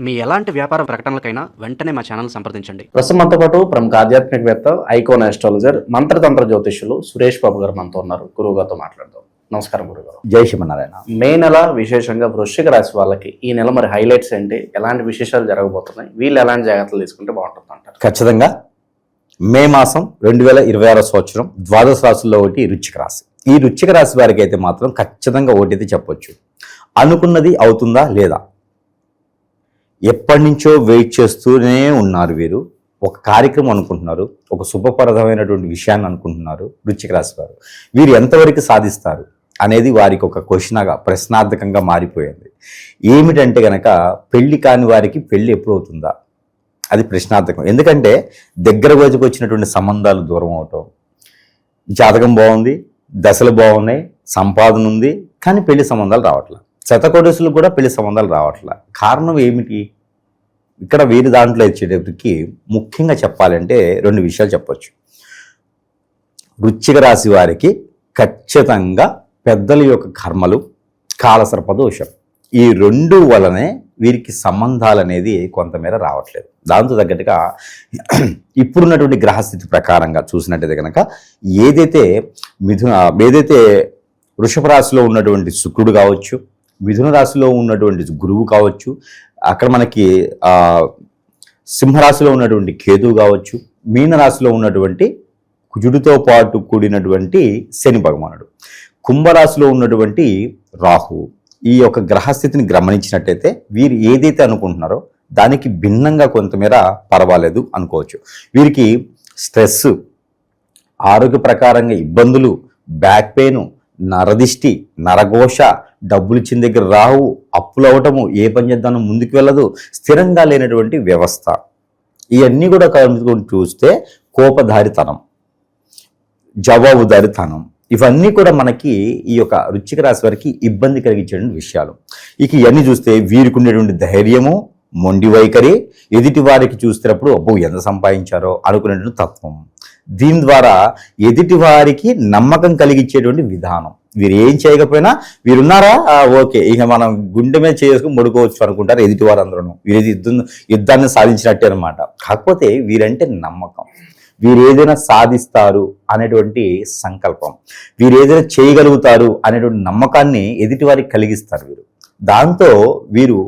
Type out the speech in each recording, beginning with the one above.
మీ ఎలాంటి వ్యాపార ప్రకటనలకైనా వెంటనే మా ఛానల్ సంప్రదించండి. ప్రస్తుతం మనతో పాటు ప్రముఖ ఆధ్యాత్మికవేత్త, ఐకాన్ ఆస్ట్రాలజర్, మంత్రతంత్ర జ్యోతిష్యులు సురేష్ బాబు గారు మనతో ఉన్నారు. గురువు గారితో మాట్లాడదాం. నమస్కారం గురుగారు. జై శ్రీమన్నారాయణ. మే నెల విశేషంగా వృశ్చిక రాశి వాళ్ళకి ఈ నెల మరి హైలైట్స్ ఏంటి, ఎలాంటి విశేషాలు జరగబోతున్నాయి, వీళ్ళు ఎలాంటి జాగ్రత్తలు తీసుకుంటే బాగుంటుంది అంటారు? ఖచ్చితంగా మే మాసం 2026 సంవత్సరం ద్వాదశ రాశుల్లో ఒకటి వృశ్చిక రాశి. ఈ వృశ్చిక రాశి వారికి అయితే మాత్రం ఖచ్చితంగా ఒకటి చెప్పొచ్చు, అనుకున్నది అవుతుందా లేదా. ఎప్పటి నుంచో వెయిట్ చేస్తూనే ఉన్నారు వీరు. ఒక కార్యక్రమం అనుకుంటున్నారు, ఒక శుభప్రదమైనటువంటి విషయాన్ని అనుకుంటున్నారు. వృశ్చిక రాశి వారు వీరు ఎంతవరకు సాధిస్తారు అనేది వారికి ఒక ప్రశ్నార్థకంగా మారిపోయింది. ఏమిటంటే గనక పెళ్లి కాని వారికి పెళ్లి ఎప్పుడు అవుతుందా, అది ప్రశ్నార్థకం. ఎందుకంటే దగ్గర రోజుకు వచ్చినటువంటి సంబంధాలు దూరం అవటం, జాతకం బాగుంది, దశలు బాగున్నాయి, సంపాదన ఉంది, కానీ పెళ్లి సంబంధాలు రావట్లా. శతకోటసులు కూడా పెళ్లి సంబంధాలు రావట్లా. కారణం ఏమిటి? ఇక్కడ వీరి దాంట్లో వచ్చేటప్పటికి ముఖ్యంగా చెప్పాలంటే 2 విషయాలు చెప్పొచ్చు. వృశ్చిక రాశి వారికి ఖచ్చితంగా పెద్దల యొక్క కర్మలు, కాలసర్ప దోషం, ఈ 2 వలనే వీరికి సంబంధాలు అనేది కొంతమేర రావట్లేదు. దాంతో తగ్గట్టుగా ఇప్పుడున్నటువంటి గ్రహస్థితి ప్రకారంగా చూసినట్టయితే కనుక ఏదైతే వృషభ రాశిలో ఉన్నటువంటి శుక్రుడు కావచ్చు, మిథున రాశిలో ఉన్నటువంటి గురువు కావచ్చు, అక్కడ మనకి సింహరాశిలో ఉన్నటువంటి కేతువు కావచ్చు, మీనరాశిలో ఉన్నటువంటి కుజుడితో పాటు కూడినటువంటి శని భగవానుడు, కుంభరాశిలో ఉన్నటువంటి రాహు, ఈ యొక్క గ్రహస్థితిని గమనించినట్టయితే వీరు ఏదైతే అనుకుంటున్నారో దానికి భిన్నంగా కొంతమేర పర్వాలేదు అనుకోవచ్చు. వీరికి స్ట్రెస్, ఆరోగ్య ప్రకారంగా ఇబ్బందులు, బ్యాక్ పెయిన్, నరదిష్టి, నరఘోష, డబ్బులు ఇచ్చిన దగ్గర రావు, అప్పులు అవటము, ఏ పని చేద్దానో ముందుకు వెళ్ళదు, స్థిరంగా లేనటువంటి వ్యవస్థ, ఇవన్నీ కూడా కలుపుకొని చూస్తే కోపధారితనం, జవాబుదారితనం, ఇవన్నీ కూడా మనకి ఈ యొక్క వృశ్చిక రాశి వారికి ఇబ్బంది కలిగించేటువంటి విషయాలు. ఇక ఇవన్నీ చూస్తే వీరికి ఉండేటువంటి ధైర్యము, మొండి వైఖరి, ఎదుటి వారికి చూస్తున్నప్పుడు అబ్బో ఎంత సంపాదించారో అనుకునేటువంటి తత్వం, దీని ద్వారా ఎదుటి వారికి నమ్మకం కలిగించేటువంటి విధానం. వీరు ఏం చేయకపోయినా వీరున్నారా, ఓకే ఇక మనం గుండె మీద చేసుకుని ముడుకోవచ్చు అనుకుంటారు ఎదుటి వారు అందరూ. వీరు యుద్ధాన్ని సాధించినట్టే అనమాట. కాకపోతే వీరంటే నమ్మకం, వీరు ఏదైనా సాధిస్తారు అనేటువంటి సంకల్పం, వీరు ఏదైనా చేయగలుగుతారు అనేటువంటి నమ్మకాన్ని ఎదుటి వారికి కలిగిస్తారు వీరు. దాంతో వీరు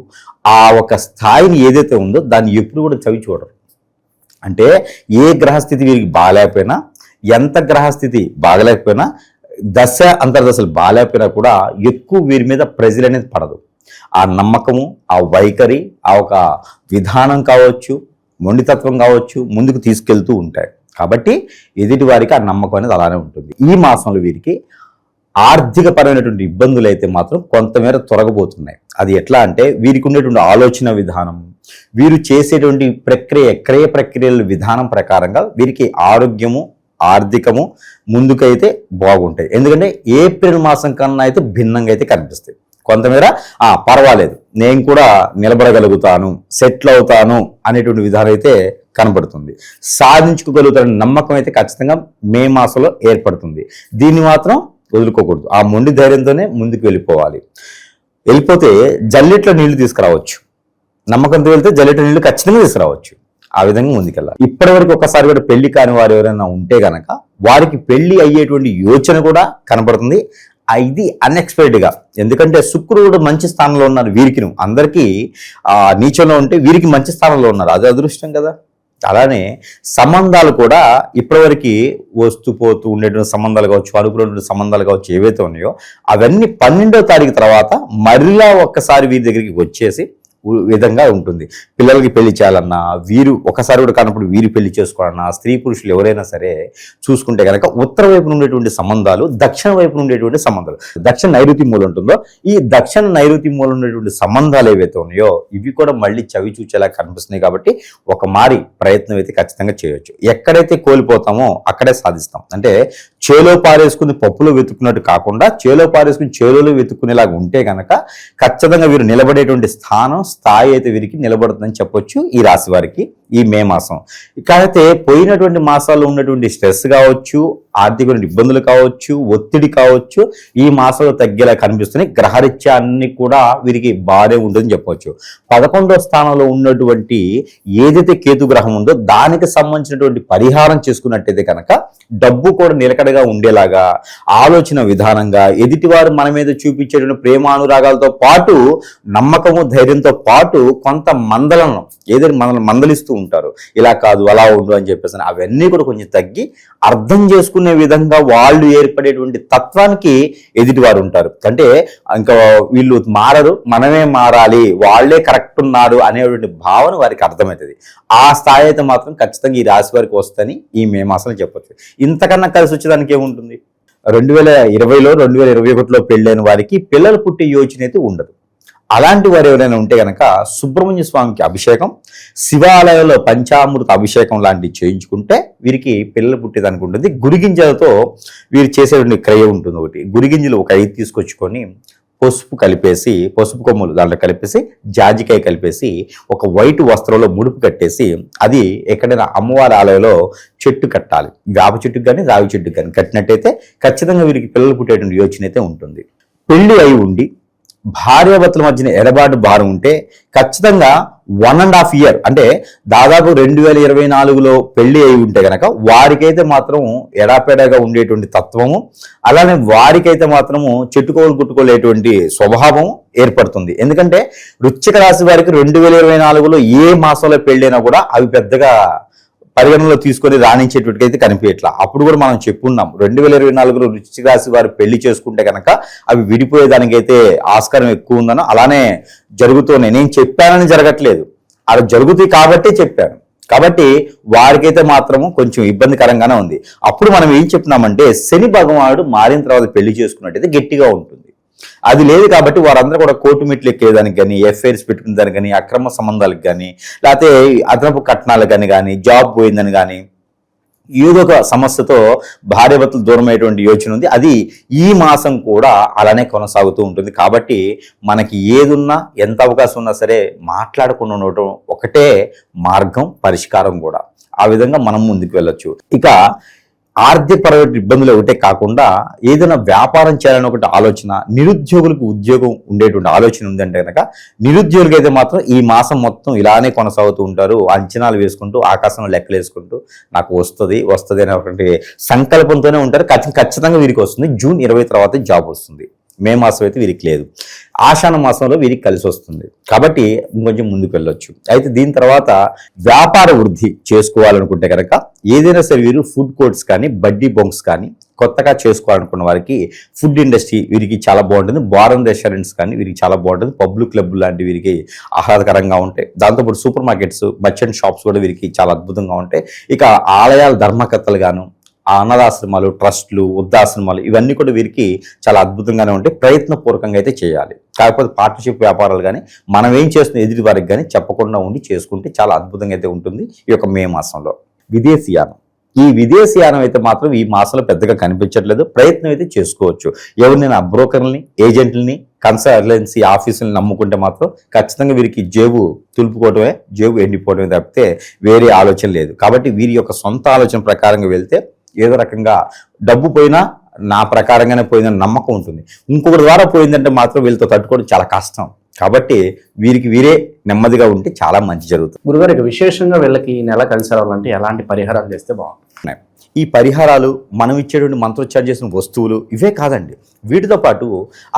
ఆ ఒక స్థాయిని ఏదైతే ఉందో దాన్ని ఎప్పుడు కూడా చవి చూడరు. అంటే ఏ గ్రహస్థితి వీరికి బాగాలేకపోయినా, ఎంత గ్రహస్థితి బాగలేకపోయినా, దశ అంతర్దశలు బాగాలేకపోయినా కూడా ఎక్కువ వీరి మీద ప్రెజర్ అనేది పడదు. ఆ నమ్మకము, ఆ వైఖరి, ఆ ఒక విధానం కావచ్చు, మొండితత్వం కావచ్చు, ముందుకు తీసుకెళ్తూ ఉంటాయి. కాబట్టి ఎదుటి వారికి ఆ నమ్మకం అనేది అలానే ఉంటుంది. ఈ మాసంలో వీరికి ఆర్థిక పరమైనటువంటి ఇబ్బందులు అయితే మాత్రం కొంతమేర తొలగబోతున్నాయి. అది ఎట్లా అంటే వీరికి ఉండేటువంటి ఆలోచన విధానం, వీరు చేసేటువంటి క్రయ ప్రక్రియల విధానం ప్రకారంగా వీరికి ఆరోగ్యము, ఆర్థికము ముందుకైతే బాగుంటాయి. ఎందుకంటే ఏప్రిల్ మాసం కన్నా అయితే భిన్నంగా అయితే కనిపిస్తాయి. కొంతమేర పర్వాలేదు, నేను కూడా నిలబడగలుగుతాను, సెటిల్ అవుతాను అనేటువంటి విధానం అయితే కనబడుతుంది. సాధించుకోగలుగుతారనే నమ్మకం అయితే ఖచ్చితంగా మే మాసంలో ఏర్పడుతుంది. దీన్ని మాత్రం వదులుకోకూడదు. ఆ మొండి ధైర్యంతోనే ముందుకు వెళ్ళిపోతే జల్లెట్లో నీళ్లు తీసుకురావచ్చు. నమ్మకంతో వెళ్తే జల్లెట్లో నీళ్లు ఖచ్చితంగా తీసుకురావచ్చు. ఆ విధంగా ముందుకెళ్ళాలి. ఇప్పటి వరకు ఒకసారి కూడా పెళ్లి కాని వారు ఎవరైనా ఉంటే గనక వారికి పెళ్లి అయ్యేటువంటి యోచన కూడా కనబడుతుంది. ఇది అన్ఎక్స్పెక్టెడ్గా, ఎందుకంటే శుక్రుడు మంచి స్థానంలో ఉన్నారు. వీరికి అందరికీ నీచంలో ఉంటే వీరికి మంచి స్థానంలో ఉన్నారు, అది అదృష్టం కదా. అలానే సంబంధాలు కూడా ఇప్పటివరకు వస్తూ పోతూ ఉండేటువంటి సంబంధాలు కావచ్చు, అనుకున్నటువంటి సంబంధాలు కావచ్చు, ఏవైతే ఉన్నాయో అవన్నీ 12వ తారీఖు తర్వాత మరలా ఒక్కసారి వీరి దగ్గరికి వచ్చేసి విధంగా ఉంటుంది. పిల్లలకి పెళ్లి చేయాలన్నా, వీరు ఒకసారి కూడా కానప్పుడు వీరు పెళ్లి చేసుకోవాలన్నా, స్త్రీ పురుషులు ఎవరైనా సరే చూసుకుంటే కనుక ఉత్తర వైపు ఉండేటువంటి సంబంధాలు, దక్షిణ వైపు ఉండేటువంటి సంబంధాలు, దక్షిణ నైరుతి మూల ఉంటుందో ఈ దక్షిణ నైరుతి మూల ఉండేటువంటి సంబంధాలు ఏవైతే ఉన్నాయో ఇవి కూడా మళ్ళీ చవి చూచేలా కనిపిస్తున్నాయి. కాబట్టి ఒక మారి ప్రయత్నం అయితే ఖచ్చితంగా చేయొచ్చు. ఎక్కడైతే కోల్పోతామో అక్కడే సాధిస్తాం. అంటే చేలో పారేసుకుని పప్పులో వెతుక్కున్నట్టు కాకుండా చేలో పారేసుకుని చేలో వెతుక్కునేలాగా ఉంటే కనుక ఖచ్చితంగా వీరు నిలబడేటువంటి స్థాయి అయితే వీరికి నిలబడుతుందని చెప్పొచ్చు ఈ రాశి వారికి. ఈ మే మాసం. కాకపోతే పోయినటువంటి మాసాల్లో ఉన్నటువంటి స్ట్రెస్ కావచ్చు, ఆర్థికమైన ఇబ్బందులు కావచ్చు, ఒత్తిడి కావచ్చు, ఈ మాసంలో తగ్గేలా కనిపిస్తున్నాయి. గ్రహరీత్యా అన్ని కూడా వీరికి బాగానే ఉంటుందని చెప్పవచ్చు. 11వ స్థానంలో ఉన్నటువంటి ఏదైతే కేతు గ్రహం ఉందో దానికి సంబంధించినటువంటి పరిహారం చేసుకున్నట్టయితే కనుక డబ్బు కూడా నిలకడగా ఉండేలాగా, ఆలోచన విధానంగా, ఎదుటివారు మన మీద చూపించేటువంటి ప్రేమానురాగాలతో పాటు నమ్మకము, ధైర్యంతో పాటు కొంత మందలను ఏదైనా మనల్ని మందలిస్తూ ఉంటారు. ఇలా కాదు అలా ఉండు అని చెప్పేసి అవన్నీ కూడా కొంచెం తగ్గి అర్థం చేసుకునే విధంగా వాళ్ళు ఏర్పడేటువంటి తత్వానికి ఎదుటివారు ఉంటారు. అంటే ఇంకా వీళ్ళు మారరు, మనమే మారాలి, వాళ్ళే కరెక్ట్ ఉన్నారు అనేటువంటి భావన వారికి అర్థమవుతుంది. ఆ స్థాయి అయితే మాత్రం ఖచ్చితంగా ఈ రాశి వారికి వస్తని ఈ మే మాసంలో చెప్పొచ్చు. ఇంతకన్నా కలిసి వచ్చేదానికి ఏముంటుంది? 2020లో 2021లో పెళ్ళైన వారికి పిల్లలు పుట్టే యోచన అయితే ఉండదు. అలాంటి వారు ఎవరైనా ఉంటే కనుక సుబ్రహ్మణ్య స్వామికి అభిషేకం, శివాలయంలో పంచామృత అభిషేకం లాంటివి చేయించుకుంటే వీరికి పిల్లలు పుట్టేదానికి ఉంటుంది. గురిగింజలతో వీరు చేసేటువంటి క్రియ ఉంటుంది. ఒకటి గురిగింజలు ఒక 5 తీసుకొచ్చుకొని పసుపు కలిపేసి, పసుపు కొమ్ములు దాంట్లో కలిపేసి, జాజికాయ కలిపేసి ఒక వైట్ వస్త్రంలో ముడుపు కట్టేసి అది ఎక్కడైనా అమ్మవారి ఆలయంలో చెట్టు కట్టాలి. వేప చెట్టుకు కానీ రావి చెట్టుకు కానీ కట్టినట్టయితే ఖచ్చితంగా వీరికి పిల్లలు పుట్టేటువంటి యోచన అయితే ఉంటుంది. పెళ్లి అయి ఉండి భార్యాభర్తల మధ్యన ఎడబాటు భారం ఉంటే ఖచ్చితంగా 1.5 ఇయర్ అంటే దాదాపు 2024లో పెళ్లి అయి ఉంటే కనుక వారికైతే మాత్రం ఎడాపెడాగా ఉండేటువంటి తత్వము, అలానే వారికైతే మాత్రము చెట్టుకోలు గుట్టుకోలేటువంటి స్వభావం ఏర్పడుతుంది. ఎందుకంటే వృశ్చిక రాశి వారికి 2024లో ఏ మాసంలో పెళ్ళైనా కూడా అవి పెద్దగా పరిగణనలో తీసుకొని రాణించేటట్టుకైతే కనిపించట్లా. అప్పుడు కూడా మనం చెప్పున్నాం 2024లో వృశ్చిక రాశి వారు పెళ్లి చేసుకుంటే కనుక అవి విడిపోయేదానికైతే ఆస్కారం ఎక్కువ ఉందనో అలానే జరుగుతూనే నేను చెప్పానని జరగట్లేదు, అలా జరుగుతాయి కాబట్టి చెప్పాను. కాబట్టి వారికైతే మాత్రము కొంచెం ఇబ్బందికరంగానే ఉంది. అప్పుడు మనం ఏం చెప్తున్నామంటే శని భగవానుడు మారిన తర్వాత పెళ్లి చేసుకున్నట్టయితే గట్టిగా ఉంటుంది. అది లేదు కాబట్టి వారందరూ కూడా కోర్టు మెట్లు ఎక్కేదానికి కానీ, ఎఫ్ఐఆర్స్ పెట్టుకునే దానికి కానీ, అక్రమ సంబంధాలకు కానీ, లేకపోతే అదనపు కట్నాలకు కానీ, జాబ్ పోయిందని కానీ, ఏదో ఒక సమస్యతో భార్యాభర్తలు దూరం అయ్యేటువంటి యోచన ఉంది. అది ఈ మాసం కూడా అలానే కొనసాగుతూ ఉంటుంది. కాబట్టి మనకి ఏదున్నా ఎంత అవకాశం ఉన్నా సరే మాట్లాడకుండా ఉండటం ఒకటే మార్గం, పరిష్కారం కూడా. ఆ విధంగా మనం ముందుకు వెళ్ళొచ్చు. ఇక ఆర్థికపరమైన ఇబ్బందులు ఒకటే కాకుండా ఏదైనా వ్యాపారం చేయాలని ఒకటి ఆలోచన, నిరుద్యోగులకు ఉద్యోగం ఉండేటువంటి ఆలోచన ఉందంటే కనుక నిరుద్యోగులకి అయితే మాత్రం ఈ మాసం మొత్తం ఇలానే కొనసాగుతూ ఉంటారు. అంచనాలు వేసుకుంటూ, ఆకాశంలో లెక్కలు వేసుకుంటూ నాకు వస్తుంది అనేటువంటి సంకల్పంతోనే ఉంటారు. ఖచ్చితంగా వీరికి వస్తుంది. జూన్ 20 తర్వాత జాబ్ వస్తుంది. మే మాసం అయితే వీరికి లేదు. ఆషాఢ మాసంలో వీరికి కలిసి వస్తుంది. కాబట్టి ఇంకొంచెం ముందుకు వెళ్ళొచ్చు. అయితే దీని తర్వాత వ్యాపార వృద్ధి చేసుకోవాలనుకుంటే కనుక ఏదైనా సరే వీరు ఫుడ్ కోర్ట్స్ కానీ, బడ్డీ బొంక్స్ కానీ కొత్తగా చేసుకోవాలనుకున్న వారికి ఫుడ్ ఇండస్ట్రీ వీరికి చాలా బాగుంటుంది. బార్ అండ్ రెస్టారెంట్స్ కానీ వీరికి చాలా బాగుంటుంది. పబ్లిక్ క్లబ్ లాంటివి వీరికి ఆహ్లాదకరంగా ఉంటాయి. దాంతోపాటు సూపర్ మార్కెట్స్, మర్చెంట్ షాప్స్ కూడా వీరికి చాలా అద్భుతంగా ఉంటాయి. ఇక ఆలయాల ధర్మకర్తలు గాను, ఆ అనాథాశ్రమాలు, ట్రస్టులు, వృద్ధాశ్రమాలు ఇవన్నీ కూడా వీరికి చాలా అద్భుతంగానే ఉంటాయి. ప్రయత్నపూర్వకంగా అయితే చేయాలి. కాకపోతే పార్ట్నర్షిప్ వ్యాపారాలు కానీ మనం ఏం చేస్తున్న ఎదుటి వారికి కానీ చెప్పకుండా ఉండి చేసుకుంటే చాలా అద్భుతంగా అయితే ఉంటుంది ఈ యొక్క మే మాసంలో. విదేశీయానం, ఈ విదేశీయానం అయితే మాత్రం ఈ మాసంలో పెద్దగా కనిపించట్లేదు. ప్రయత్నం అయితే చేసుకోవచ్చు. ఎవరినైనా బ్రోకర్లని, ఏజెంట్లని, కన్సల్టెన్సీ ఆఫీసులను నమ్ముకుంటే మాత్రం ఖచ్చితంగా వీరికి జేబు తులుపుకోవడమే, జేబు ఎండిపోవడమే తప్పితే వేరే ఆలోచన లేదు. కాబట్టి వీరి యొక్క సొంత ఆలోచన ప్రకారంగా వెళ్తే ఏదో రకంగా డబ్బు పోయినా నా ప్రకారంగానే పోయిందని నమ్మకం ఉంటుంది. ఇంకొకటి ద్వారా పోయిందంటే మాత్రం వీళ్ళతో తట్టుకోవడం చాలా కష్టం. కాబట్టి వీరికి వీరే నెమ్మదిగా ఉంటే చాలా మంచి జరుగుతుంది. గురుగారికి విశేషంగా వీళ్ళకి ఈ నెల కలిసి రావాలంటే ఎలాంటి పరిహారాలు చేస్తే బాగుంటుంది? ఈ పరిహారాలు మనం ఇచ్చేటువంటి మంత్రోచ్చారణ చేసిన వస్తువులు ఇవే కాదండి. వీటితో పాటు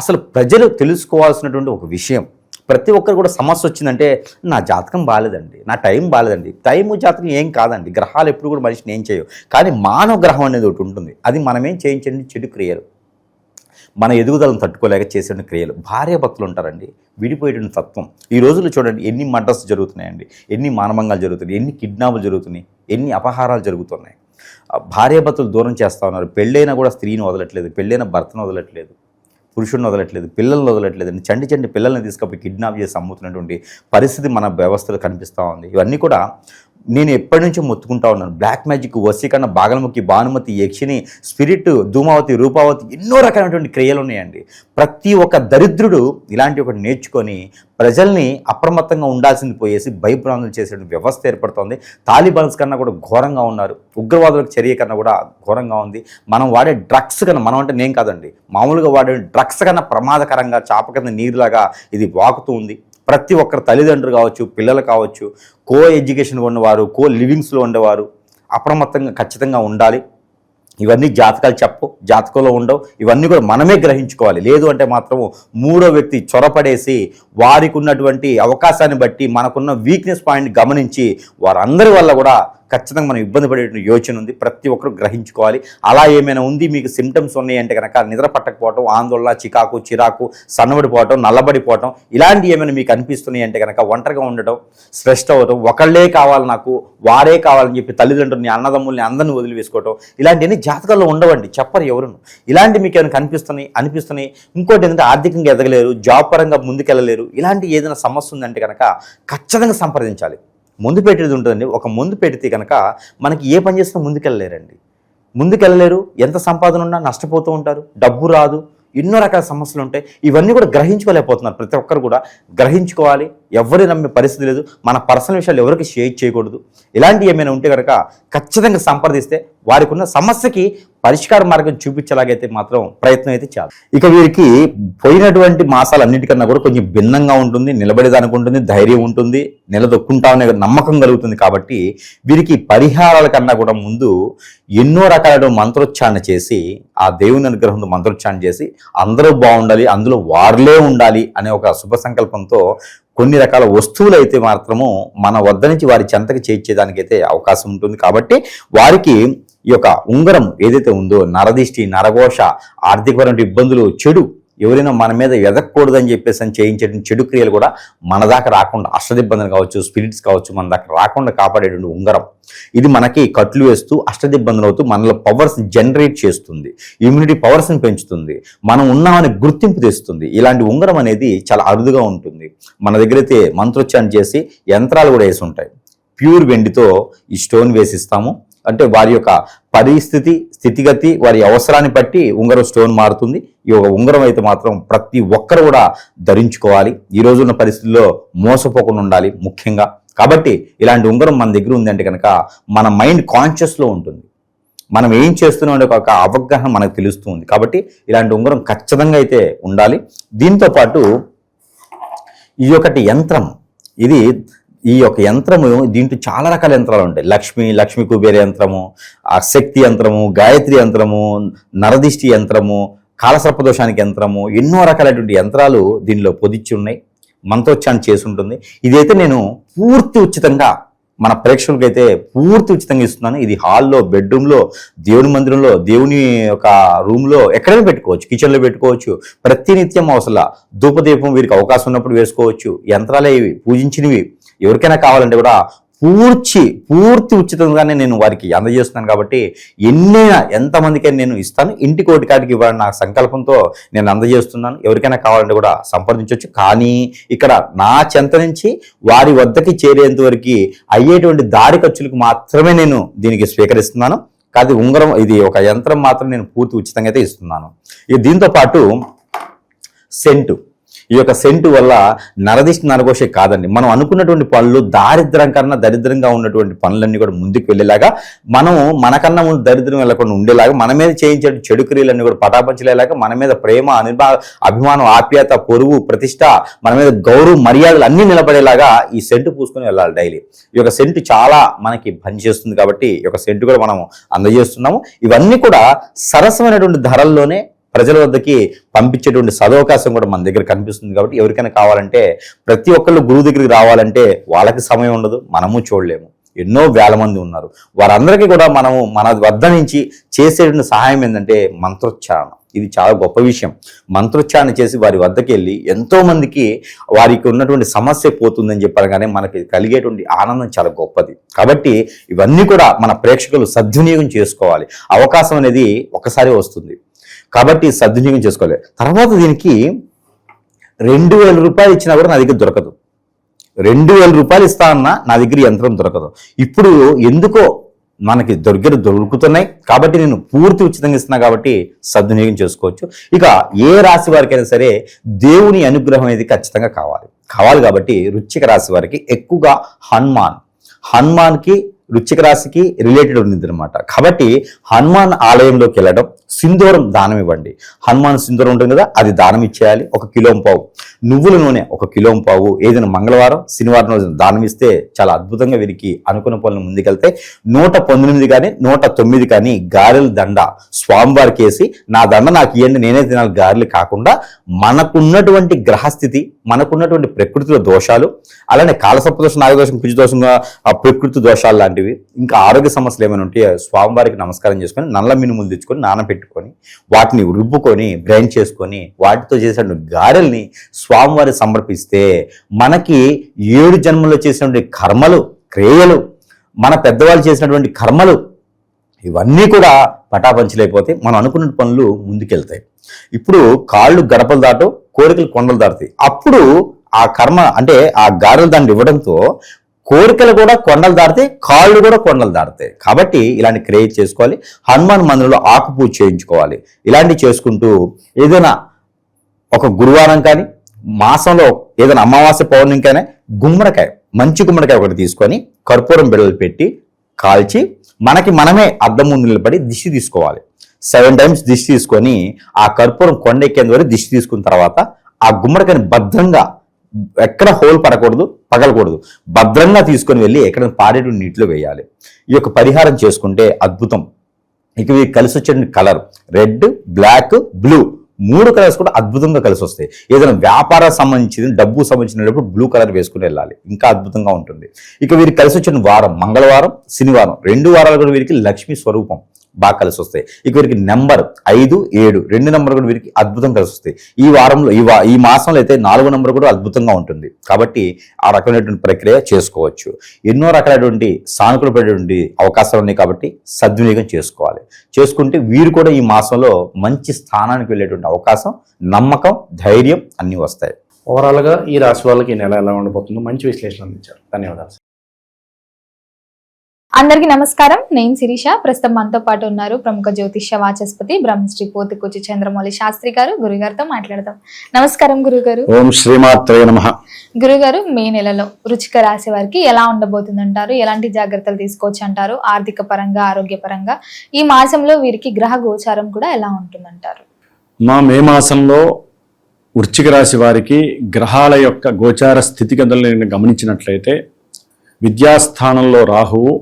అసలు ప్రజలు తెలుసుకోవాల్సినటువంటి ఒక విషయం, ప్రతి ఒక్కరు కూడా సమస్య వచ్చిందంటే నా జాతకం బాగాలేదండి, నా టైం బాగాలేదండి. టైము జాతకం ఏం కాదండి. గ్రహాలు ఎప్పుడు కూడా మనిషిని ఏం చేయవు. కానీ మానవ గ్రహం అనేది ఒకటి ఉంటుంది. అది మనమేం చేయించండి చెడు క్రియలు, మన ఎదుగుదలను తట్టుకోలేక చేసే క్రియలు. భార్యాభర్తలు ఉంటారండి, విడిపోయేటువంటి తత్వం. ఈ రోజుల్లో చూడండి ఎన్ని మర్డర్స్ జరుగుతున్నాయండి, ఎన్ని మానభంగాలు జరుగుతున్నాయి, ఎన్ని కిడ్నాపులు జరుగుతున్నాయి, ఎన్ని అపహారాలు జరుగుతున్నాయి. భార్యాభర్తలు దూరం చేస్తూ ఉన్నారు. పెళ్ళైనా కూడా స్త్రీని వదలట్లేదు, పెళ్ళైన భర్తను వదలట్లేదు, పురుషుడిని వదలట్లేదు, పిల్లల్ని వదలట్లేదండి. చండి పిల్లల్ని తీసుకపోయి కిడ్నాప్ చేసి అమ్ముతున్నటువంటి పరిస్థితి మన వ్యవస్థలో కనిపిస్తూ ఉంది. ఇవన్నీ కూడా నేను ఎప్పటి నుంచో మొత్తుకుంటా ఉన్నాను. బ్లాక్ మ్యాజిక్, వశీకరణ, బాగలముఖి, భానుమతి, యక్షిని, స్పిరిట్, ధూమావతి, రూపావతి, ఎన్నో రకాలైనటువంటి క్రియలు ఉన్నాయండి. ప్రతి ఒక్క దరిద్రుడు ఇలాంటి ఒకటి నేర్చుకొని ప్రజల్ని అప్రమత్తంగా ఉండాల్సింది పోయేసి భయభ్రాంతులు చేసే వ్యవస్థ ఏర్పడుతోంది. తాలిబాన్స్ కన్నా కూడా ఘోరంగా ఉన్నారు. ఉగ్రవాదులకు చర్య కన్నా కూడా ఘోరంగా ఉంది. మనం వాడే డ్రగ్స్ కన్నా, మనం అంటే నేను కాదండి, మామూలుగా వాడే డ్రగ్స్ కన్నా ప్రమాదకరంగా చాప కింద నీరులాగా ఇది వాకుతూ ఉంది. ప్రతి ఒక్కరు తల్లిదండ్రులు కావచ్చు, పిల్లలు కావచ్చు, కో ఎడ్యుకేషన్ ఉన్నవారు, కో లివింగ్స్లో ఉండేవారు అప్రమత్తంగా ఖచ్చితంగా ఉండాలి. ఇవన్నీ జాతకాలు చెప్పు, జాతకంలో ఉండవు. ఇవన్నీ కూడా మనమే గ్రహించుకోవాలి. లేదు అంటే మాత్రము మూడో వ్యక్తి చొరపడేసి వారికి ఉన్నటువంటి అవకాశాన్ని బట్టి మనకున్న వీక్నెస్ పాయింట్ గమనించి వారందరి వల్ల కూడా ఖచ్చితంగా మనం ఇబ్బంది పడే యోచన ఉంది. ప్రతి ఒక్కరు గ్రహించుకోవాలి. అలా ఏమైనా ఉంది, మీకు సిమ్టమ్స్ ఉన్నాయంటే కనుక నిద్ర పట్టకపోవటం, ఆందోళన, చిరాకు, సన్నబడిపోవటం, నల్లబడిపోవటం, ఇలాంటివి ఏమైనా మీకు అనిపిస్తున్నాయి అంటే కనుక ఒంటరిగా ఉండటం, స్ట్రెస్ అవ్వటం, ఒకళ్ళే కావాలి నాకు, వారే కావాలని చెప్పి తల్లిదండ్రులని, అన్నదమ్ముల్ని అందరిని వదిలివేసుకోవటం, ఇలాంటివన్నీ జాతకాల్లో ఉండవండి, చెప్పరు ఎవరును. ఇలాంటి మీకు ఏమైనా అనిపిస్తున్నాయి. ఇంకోటి ఏంటంటే ఆర్థికంగా ఎదగలేరు, జాబ్ పరంగా ముందుకెళ్ళలేరు, ఇలాంటి ఏదైనా సమస్య ఉందంటే కనుక ఖచ్చితంగా సంప్రదించాలి. ముందు పెట్టేది ఉంటుందండి. ఒక ముందు పెడితే కనుక మనకి ఏ పని చేసినా ముందుకెళ్ళలేరు. ఎంత సంపాదన ఉన్నా నష్టపోతూ ఉంటారు, డబ్బు రాదు, ఎన్నో రకాల సమస్యలు ఉంటాయి. ఇవన్నీ కూడా గ్రహించుకోలేకపోతున్నారు. ప్రతి ఒక్కరు కూడా గ్రహించుకోవాలి. ఎవరి నమ్మే పరిస్థితి లేదు. మన పర్సనల్ విషయాలు ఎవరికి షేర్ చేయకూడదు. ఇలాంటివి ఏమైనా ఉంటే కనుక ఖచ్చితంగా సంప్రదిస్తే వారికి ఉన్న సమస్యకి పరిష్కార మార్గం చూపించేలాగైతే మాత్రం ప్రయత్నం అయితే చాలు. ఇక వీరికి పోయినటువంటి మాసాలన్నిటికన్నా కూడా కొంచెం భిన్నంగా ఉంటుంది. నిలబడేదానికి ఉంటుంది, ధైర్యం ఉంటుంది, నిలదొక్కుంటామనే నమ్మకం కలుగుతుంది. కాబట్టి వీరికి పరిహారాల కన్నా కూడా ముందు ఎన్నో రకాల మంత్రోచ్చారణ చేసి, ఆ దేవుని అనుగ్రహంతో మంత్రోచ్చారణ చేసి అందరూ బాగుండాలి, అందులో వారులే ఉండాలి అనే ఒక శుభ సంకల్పంతో కొన్ని రకాల వస్తువులు అయితే మాత్రము మన వద్ద నుంచి వారి చెంతకి చేర్చేదానికైతే అవకాశం ఉంటుంది. కాబట్టి వారికి ఈ యొక్క ఉంగరం ఏదైతే ఉందో, నరదిష్టి, నరఘోష, ఆర్థికపరమైన ఇబ్బందులు, చెడు ఎవరైనా మన మీద ఎదగకూడదని చెప్పేసి అని చేయించే చెడు క్రియలు కూడా మన దాకా రాకుండా, అష్టదిబ్బందులు కావచ్చు, స్పిరిట్స్ కావచ్చు, మన దాకా రాకుండా కాపాడేటువంటి ఉంగరం. ఇది మనకి కట్లు వేస్తూ అష్టదిబ్బందులు అవుతూ మనలో పవర్స్ జనరేట్ చేస్తుంది, ఇమ్యూనిటీ పవర్స్ని పెంచుతుంది, మనం ఉన్నామని గుర్తింపు తెస్తుంది. ఇలాంటి ఉంగరం అనేది చాలా అరుదుగా ఉంటుంది. మన దగ్గర అయితే మంత్రోచ్చారణ చేసి యంత్రాలు కూడా వేసి ఉంటాయి. ప్యూర్ వెండితో ఈ స్టోన్ వేసిస్తాము. అంటే వారి యొక్క స్థితిగతి, వారి అవసరాన్ని బట్టి ఉంగరం స్టోన్ మారుతుంది. ఈ యొక్క ఉంగరం అయితే మాత్రం ప్రతి ఒక్కరు కూడా ధరించుకోవాలి. ఈ రోజున్న పరిస్థితుల్లో మోసపోకుండా ఉండాలి ముఖ్యంగా. కాబట్టి ఇలాంటి ఉంగరం మన దగ్గర ఉందంటే కనుక మన మైండ్ కాన్షియస్లో ఉంటుంది. మనం ఏం చేస్తున్నాం అనే ఒక అవగాహన మనకు తెలుస్తుంది. కాబట్టి ఇలాంటి ఉంగరం ఖచ్చితంగా అయితే ఉండాలి. దీంతో పాటు ఈ ఒకటి యంత్రం, ఈ యొక్క యంత్రము, దీంట్లో చాలా రకాల యంత్రాలు ఉంటాయి. లక్ష్మీ కుబేర యంత్రము, శక్తి యంత్రము, గాయత్రి యంత్రము, నరదిష్టి యంత్రము, కాలసర్పదోషానికి యంత్రము, ఎన్నో రకాలైనటువంటి యంత్రాలు దీనిలో పొదిచ్చి ఉన్నాయి. మంత్రోచ్చారణ చేసి ఉంటుంది. ఇదైతే నేను పూర్తి ఉచితంగా మన ప్రేక్షకులకైతే పూర్తి ఉచితంగా ఇస్తున్నాను. ఇది హాల్లో, బెడ్రూమ్లో, దేవుని మందిరంలో, దేవుని యొక్క రూమ్లో ఎక్కడైనా పెట్టుకోవచ్చు, కిచెన్లో పెట్టుకోవచ్చు. ప్రతినిత్యం అవసరం ధూపదీపం వీరికి అవకాశం ఉన్నప్పుడు వేసుకోవచ్చు. యంత్రాలే ఇవి, పూజించినవి. ఎవరికైనా కావాలంటే కూడా పూర్తి ఉచితంగానే నేను వారికి అందజేస్తున్నాను. కాబట్టి ఎంతమందికైనా నేను ఇస్తాను. ఇంటికి ఒకటికాటికి ఇవ్వాలని నా సంకల్పంతో నేను అందజేస్తున్నాను. ఎవరికైనా కావాలంటే కూడా సంప్రదించవచ్చు. కానీ ఇక్కడ నా చెంత నుంచి వారి వద్దకి చేరేంత వరకు అయ్యేటువంటి దారి ఖర్చులకు మాత్రమే నేను దీనికి స్వీకరిస్తున్నాను. కాదు ఉంగరం, ఇది ఒక యంత్రం మాత్రం నేను పూర్తి ఉచితంగా అయితే ఇస్తున్నాను. దీంతో పాటు సెంటు, ఈ యొక్క సెంటు వల్ల నరదిష్టి, నరఘోష కాదండి, మనం అనుకున్నటువంటి పనులు దారిద్రం కన్నా దరిద్రంగా ఉన్నటువంటి పనులన్నీ కూడా ముందుకు వెళ్ళేలాగా, మనము మనకన్నా ముందు దరిద్రం వెళ్ళకుండా ఉండేలాగా, మన మీద చేయించే చెడు క్రియలన్నీ కూడా పటాపంచలేలాగా, మన మీద ప్రేమ, అభిమానం, ఆప్యాయత, పొరుగు, ప్రతిష్ట, మన మీద గౌరవం, మర్యాదలు అన్నీ నిలబడేలాగా ఈ సెంటు పూసుకొని వెళ్ళాలి డైలీ. ఈ యొక్క సెంటు చాలా మనకి పనిచేస్తుంది. కాబట్టి ఈ యొక్క సెంటు కూడా మనం అందజేస్తున్నాము. ఇవన్నీ కూడా సరసమైనటువంటి ధరల్లోనే ప్రజల వద్దకి పంపించేటువంటి సదవకాశం కూడా మన దగ్గర కనిపిస్తుంది. కాబట్టి ఎవరికైనా కావాలంటే, ప్రతి ఒక్కళ్ళు గురువు దగ్గరికి రావాలంటే వాళ్ళకి సమయం ఉండదు, మనము చూడలేము. ఎన్నో వేల మంది ఉన్నారు. వారందరికీ కూడా మనము మన వద్ద నుంచి చేసేటువంటి సహాయం ఏంటంటే మంత్రోచ్చారణ. ఇది చాలా గొప్ప విషయం. మంత్రోచ్చారణ చేసి వారి వద్దకి వెళ్ళి ఎంతో మందికి వారికి ఉన్నటువంటి సమస్య పోతుందని చెప్పారు. మనకి కలిగేటువంటి ఆనందం చాలా గొప్పది. కాబట్టి ఇవన్నీ కూడా మన ప్రేక్షకులు సద్వినియోగం చేసుకోవాలి. అవకాశం అనేది ఒకసారి వస్తుంది. కాబట్టి సద్వినియోగం చేసుకోవాలి. తర్వాత దీనికి 2000 రూపాయలు ఇచ్చినా కూడా నా దగ్గర దొరకదు. 2,000 రూపాయలు ఇస్తా అన్నా నా దగ్గర యంత్రం దొరకదు. ఇప్పుడు ఎందుకో మనకి దొరుకుతున్నాయి కాబట్టి నేను పూర్తి ఉచితంగా ఇస్తున్నా కాబట్టి సద్వినియోగం చేసుకోవచ్చు. ఇక ఏ రాశి వారికైనా సరే దేవుని అనుగ్రహం అనేది ఖచ్చితంగా కావాలి కాబట్టి వృశ్చిక రాశి వారికి ఎక్కువగా హనుమాన్కి వృశ్చిక రాశికి రిలేటెడ్ ఉంది అనమాట. కాబట్టి హనుమాన్ ఆలయంలోకి వెళ్ళడం, సింధూరం దానం ఇవ్వండి. హనుమాన్ సింధూరం ఉంటుంది కదా, అది దానం ఇచ్చేయాలి. 1 కిలో పావు నువ్వుల నూనె, 1 కిలో పావు ఏదైనా మంగళవారం శనివారం రోజున దానం ఇస్తే చాలా అద్భుతంగా వీరికి అనుకున్న పనులు ముందుకెళ్తే 119 కానీ 109 కానీ గారెల దండ స్వామివారికి వేసి నా దండ నాకు ఇవ్వండి నేనే తినాలి గారెలు కాకుండా మనకున్నటువంటి గ్రహస్థితి, మనకున్నటువంటి ప్రకృతిలో దోషాలు, అలానే కాలసర్ప దోషం, నాగదోషం, కుజదోషంగా ప్రకృతి దోషాలు లాంటివి, ఇంకా ఆరోగ్య సమస్యలు ఏమైనా ఉంటే స్వామివారికి నమస్కారం చేసుకొని నల్ల మినుములు తెచ్చుకొని నానబెట్టుకొని వాటిని రుబ్బుకొని గ్రైండ్ చేసుకొని వాటితో చేసిన గారెల్ని స్వామివారి సమర్పిస్తే మనకి 7 జన్మల్లో చేసినటువంటి కర్మలు, క్రియలు, మన పెద్దవాళ్ళు చేసినటువంటి కర్మలు ఇవన్నీ కూడా పటాపంచలైపోతే మనం అనుకున్న పనులు ముందుకెళ్తాయి. ఇప్పుడు కాళ్ళు గడపలు దాటు, కోరికలు కొండలు దాటుతాయి. అప్పుడు ఆ కర్మ అంటే ఆ గారెలు దాన్ని ఇవ్వడంతో కోరికలు కూడా కొండలు దాటితే, కాళ్ళు కూడా కొండలు దాటుతాయి. కాబట్టి ఇలాంటి క్రియేట్ చేసుకోవాలి. హనుమాన్ మందిరంలో ఆకు పూజ చేయించుకోవాలి. ఇలాంటివి చేసుకుంటూ ఏదైనా ఒక గురువారం కానీ మాసంలో ఏదైనా అమావాస్య పౌర్ణమి కానీ మంచి గుమ్మడికాయ ఒకటి తీసుకొని కర్పూరం బిళ్ళలు పెట్టి కాల్చి మనమే అద్దం ముందు నిలబడి దిష్టి తీసుకోవాలి. 7 times దిష్టి తీసుకొని ఆ కర్పూరం కొండెక్కేంత వరకు దిష్టి తీసుకున్న తర్వాత ఆ గుమ్మడికాయని భద్రంగా, ఎక్కడ హోల్ పగలకూడదు, భద్రంగా తీసుకొని వెళ్ళి ఎక్కడ పాడేటు నీటిలో వేయాలి. ఈ యొక్క పరిహారం చేసుకుంటే అద్భుతం. ఇక వీరికి కలిసి వచ్చే colour red, black, blue 3 colours కూడా అద్భుతంగా కలిసి వస్తాయి. ఏదైనా వ్యాపారం సంబంధించింది, డబ్బు సంబంధించినప్పుడు బ్లూ కలర్ వేసుకుని వెళ్ళాలి, ఇంకా అద్భుతంగా ఉంటుంది. ఇక వీరికి కలిసి వచ్చిన వారం మంగళవారం, శనివారం 2 వారాలు కూడా వీరికి లక్ష్మీ స్వరూపం బాగా కలిసి వస్తాయి. ఇక వీరికి నెంబర్ 5, 7 2 నెంబర్ కూడా వీరికి అద్భుతం కలిసి వస్తాయి. ఈ వారంలో ఈ మాసంలో అయితే 4వ నెంబర్ కూడా అద్భుతంగా ఉంటుంది. కాబట్టి ఆ రకమైనటువంటి ప్రక్రియ చేసుకోవచ్చు. ఎన్నో రకాలైనటువంటి సానుకూలమైనటువంటి అవకాశాలు ఉన్నాయి కాబట్టి సద్వినియోగం చేసుకోవాలి. చేసుకుంటే వీరు కూడా ఈ మాసంలో మంచి స్థానానికి వెళ్ళేటువంటి అవకాశం, నమ్మకం, ధైర్యం అన్నీ వస్తాయి. ఓవరాల్గా ఈ రాశి వాళ్ళకి ఈ నెల ఎలా ఉండబోతుందో మంచి విశ్లేషణ అందించారు. ధన్యవాదాలు. అందరికీ నమస్కారం. నేను శిరీష. ప్రస్తుతం మనతో పాటు ఉన్నారు ప్రముఖ జ్యోతిష్య వాచస్పతి బ్రహ్మశ్రీ పోతుకూచి చంద్రమౌళి శాస్త్రి గారు. గురుగారితో మాట్లాడదాం. నమస్కారం గురుగారు. ఓం శ్రీమాత్రే నమః. గురుగారు, మే నెలలో వృశ్చిక రాశి వారికి ఎలా ఉండబోతుందంటారు? ఎలాంటి జాగ్రత్తలు తీసుకోవచ్చు అంటారు? ఆర్థిక పరంగా, ఆరోగ్య పరంగా ఈ మాసంలో వీరికి గ్రహ గోచారం కూడా ఎలా ఉంటుందంటారు? మే మాసంలో వృశ్చిక రాశి వారికి గ్రహాల యొక్క గోచార స్థితిగతులను గమనించినట్లయితే విద్యాస్థానంలో రాహువు,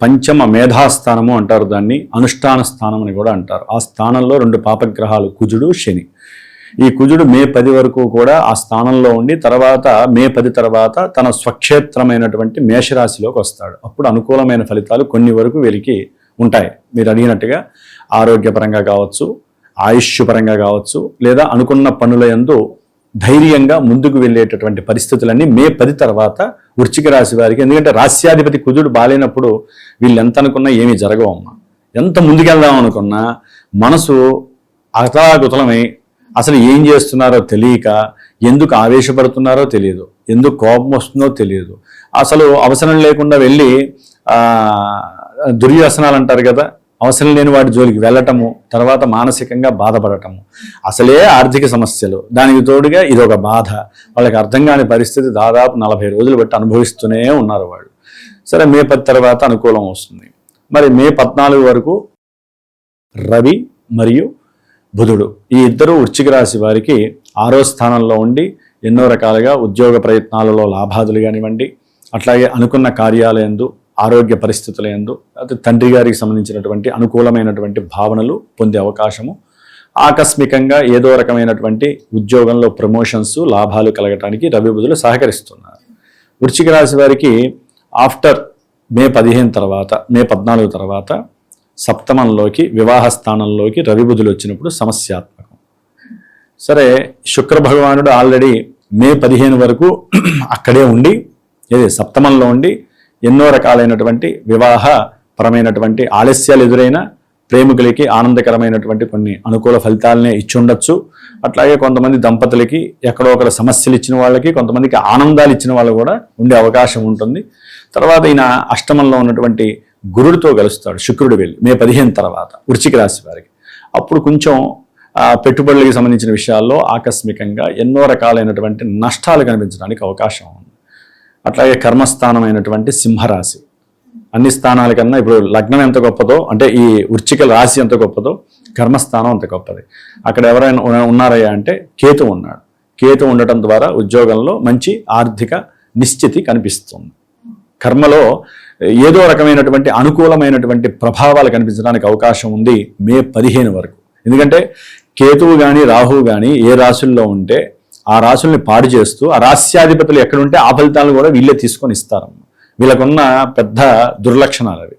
పంచమ మేధాస్థానము అంటారు, దాన్ని అనుష్ఠాన స్థానం అని కూడా అంటారు. ఆ స్థానంలో 2 పాపగ్రహాలు కుజుడు, శని. ఈ కుజుడు మే 10 వరకు కూడా ఆ స్థానంలో ఉండి తర్వాత మే 10 తర్వాత తన స్వక్షేత్రమైనటువంటి మేషరాశిలోకి వస్తాడు. అప్పుడు అనుకూలమైన ఫలితాలు కొన్ని వరకు వీరికి ఉంటాయి. మీరు అడిగినట్టుగా ఆరోగ్యపరంగా కావచ్చు, ఆయుష్ పరంగా కావచ్చు, లేదా అనుకున్న పనుల యందు ధైర్యంగా ముందుకు వెళ్ళేటటువంటి పరిస్థితులన్నీ మే 10 తర్వాత వృశ్చిక రాశి వారికి. ఎందుకంటే రాస్యాధిపతి కుజుడు బాలేనప్పుడు వీళ్ళు ఎంత అనుకున్నా ఏమీ జరగవమ్మా. ఎంత ముందుకెళ్దాం అనుకున్నా మనసు అతలాకుతలమై అసలు ఏం చేస్తున్నారో తెలియక, ఎందుకు ఆవేశపడుతున్నారో తెలియదు, ఎందుకు కోపం వస్తుందో తెలియదు, అసలు అవసరం లేకుండా వెళ్ళి దుర్వ్యసనాలు అంటారు కదా, అవసరం లేని వాటి జోలికి వెళ్ళటము, తర్వాత మానసికంగా బాధపడటము, అసలే ఆర్థిక సమస్యలు, దానికి తోడుగా ఇదొక బాధ. వాళ్ళకి అర్థం కాని పరిస్థితి దాదాపు 40 రోజులు బట్టి అనుభవిస్తూనే ఉన్నారు వాళ్ళు. సరే, మే 10 తర్వాత అనుకూలం వస్తుంది. మరి మే 14 వరకు రవి మరియు బుధుడు ఈ ఇద్దరు వృశ్చిక రాశి వారికి 6వ స్థానంలో ఉండి ఎన్నో రకాలుగా ఉద్యోగ ప్రయత్నాలలో లాభాదులు కానివ్వండి, అట్లాగే అనుకున్న కార్యాలయందు, ఆరోగ్య పరిస్థితుల యందు, అయితే తండ్రి గారికి సంబంధించినటువంటి అనుకూలమైనటువంటి భావనలు పొందే అవకాశము, ఆకస్మికంగా ఏదో రకమైనటువంటి ఉద్యోగంలో ప్రమోషన్స్, లాభాలు కలగటానికి రవి బుధులు సహకరిస్తున్నారు. వృశ్చిక రాశి వారికి ఆఫ్టర్ మే 15 తర్వాత, మే 14 తర్వాత సప్తమంలోకి, వివాహ స్థానంలోకి రవి బుధులు వచ్చినప్పుడు సమస్యాత్మకం. సరే, శుక్ర భగవానుడు ఆల్రెడీ మే 15 వరకు అక్కడే ఉండి, సప్తమంలో ఉండి ఎన్నో రకాలైనటువంటి వివాహ పరమైనటువంటి ఆలస్యాలు ఎదురైనా ప్రేమికులకి ఆనందకరమైనటువంటి కొన్ని అనుకూల ఫలితాలనే ఇచ్చి ఉండొచ్చు. అట్లాగే కొంతమంది దంపతులకి ఎక్కడో ఒకరు సమస్యలు ఇచ్చిన వాళ్ళకి, కొంతమందికి ఆనందాలు ఇచ్చిన వాళ్ళు కూడా ఉండే అవకాశం ఉంటుంది. తర్వాత ఈయన అష్టమంలో ఉన్నటువంటి గురుడితో కలుస్తాడు, శుక్రుడు వెళ్ళి మే 15 తర్వాత వృశ్చిక రాశి వారికి. అప్పుడు కొంచెం పెట్టుబడులకి సంబంధించిన విషయాల్లో ఆకస్మికంగా ఎన్నో రకాలైనటువంటి నష్టాలు కనిపించడానికి అవకాశం ఉంది. అట్లాగే కర్మస్థానమైనటువంటి సింహరాశి, అన్ని స్థానాల కన్నా ఇప్పుడు లగ్నం ఎంత గొప్పదో, అంటే ఈ వృశ్చిక రాశి ఎంత గొప్పదో కర్మస్థానం అంత గొప్పది. అక్కడ ఎవరైనా ఉన్నారయ్యా అంటే కేతు ఉన్నాడు. కేతు ఉండటం ద్వారా ఉద్యోగంలో మంచి ఆర్థిక నిశ్చితి కనిపిస్తుంది. కర్మలో ఏదో రకమైనటువంటి అనుకూలమైనటువంటి ప్రభావాలు కనిపించడానికి అవకాశం ఉంది మే 15 వరకు. ఎందుకంటే కేతువు కానీ రాహువు కానీ ఏ రాశుల్లో ఉంటే ఆ రాశుల్ని పాడు చేస్తూ ఆ రాశ్యాధిపతులు ఎక్కడుంటే ఆ ఫలితాలను కూడా వీళ్ళే తీసుకొని ఇస్తారు. వీళ్ళకున్న పెద్ద దుర్లక్షణాలు అవి.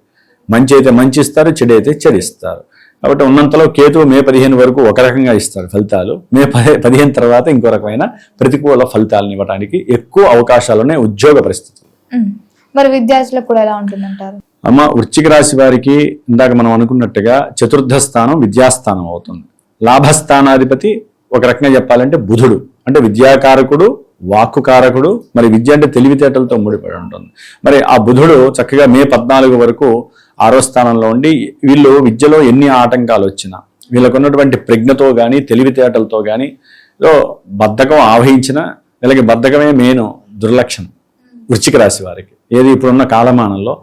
మంచి అయితే మంచి ఇస్తారు, చెడు అయితే చెడు ఇస్తారు. కాబట్టి ఉన్నంతలో కేతువు మే 15 వరకు ఒక రకంగా ఇస్తారు ఫలితాలు, మే 15 తర్వాత ఇంకో రకమైన ప్రతికూల ఫలితాలను ఇవ్వడానికి ఎక్కువ అవకాశాలు ఉన్నాయి ఉద్యోగ పరిస్థితులు. మరి విద్యార్థులకు కూడా ఎలా ఉంటుందంటారు? అమ్మ, వృశ్చిక రాశి వారికి ఇందాక మనం అనుకున్నట్టుగా చతుర్థ స్థానం విద్యాస్థానం అవుతుంది. లాభస్థానాధిపతి ఒక రకంగా చెప్పాలంటే బుధుడు, అంటే విద్యాకారకుడు, వాక్కుకారకుడు. మరి విద్య అంటే తెలివితేటలతో ముడిపడి ఉంటుంది. మరి ఆ బుధుడు చక్కగా మే 14 వరకు 6వ స్థానంలో ఉండి వీళ్ళు విద్యలో ఎన్ని ఆటంకాలు వచ్చినా, వీళ్ళకు ఉన్నటువంటి ప్రజ్ఞతో కానీ తెలివితేటలతో కానీ బద్ధకం ఆవహించిన, వీళ్ళకి బద్ధకమే మెయిన్ దుర్లక్షణం వృశ్చిక రాశి వారికి. ఏది ఇప్పుడున్న కాలమానంలో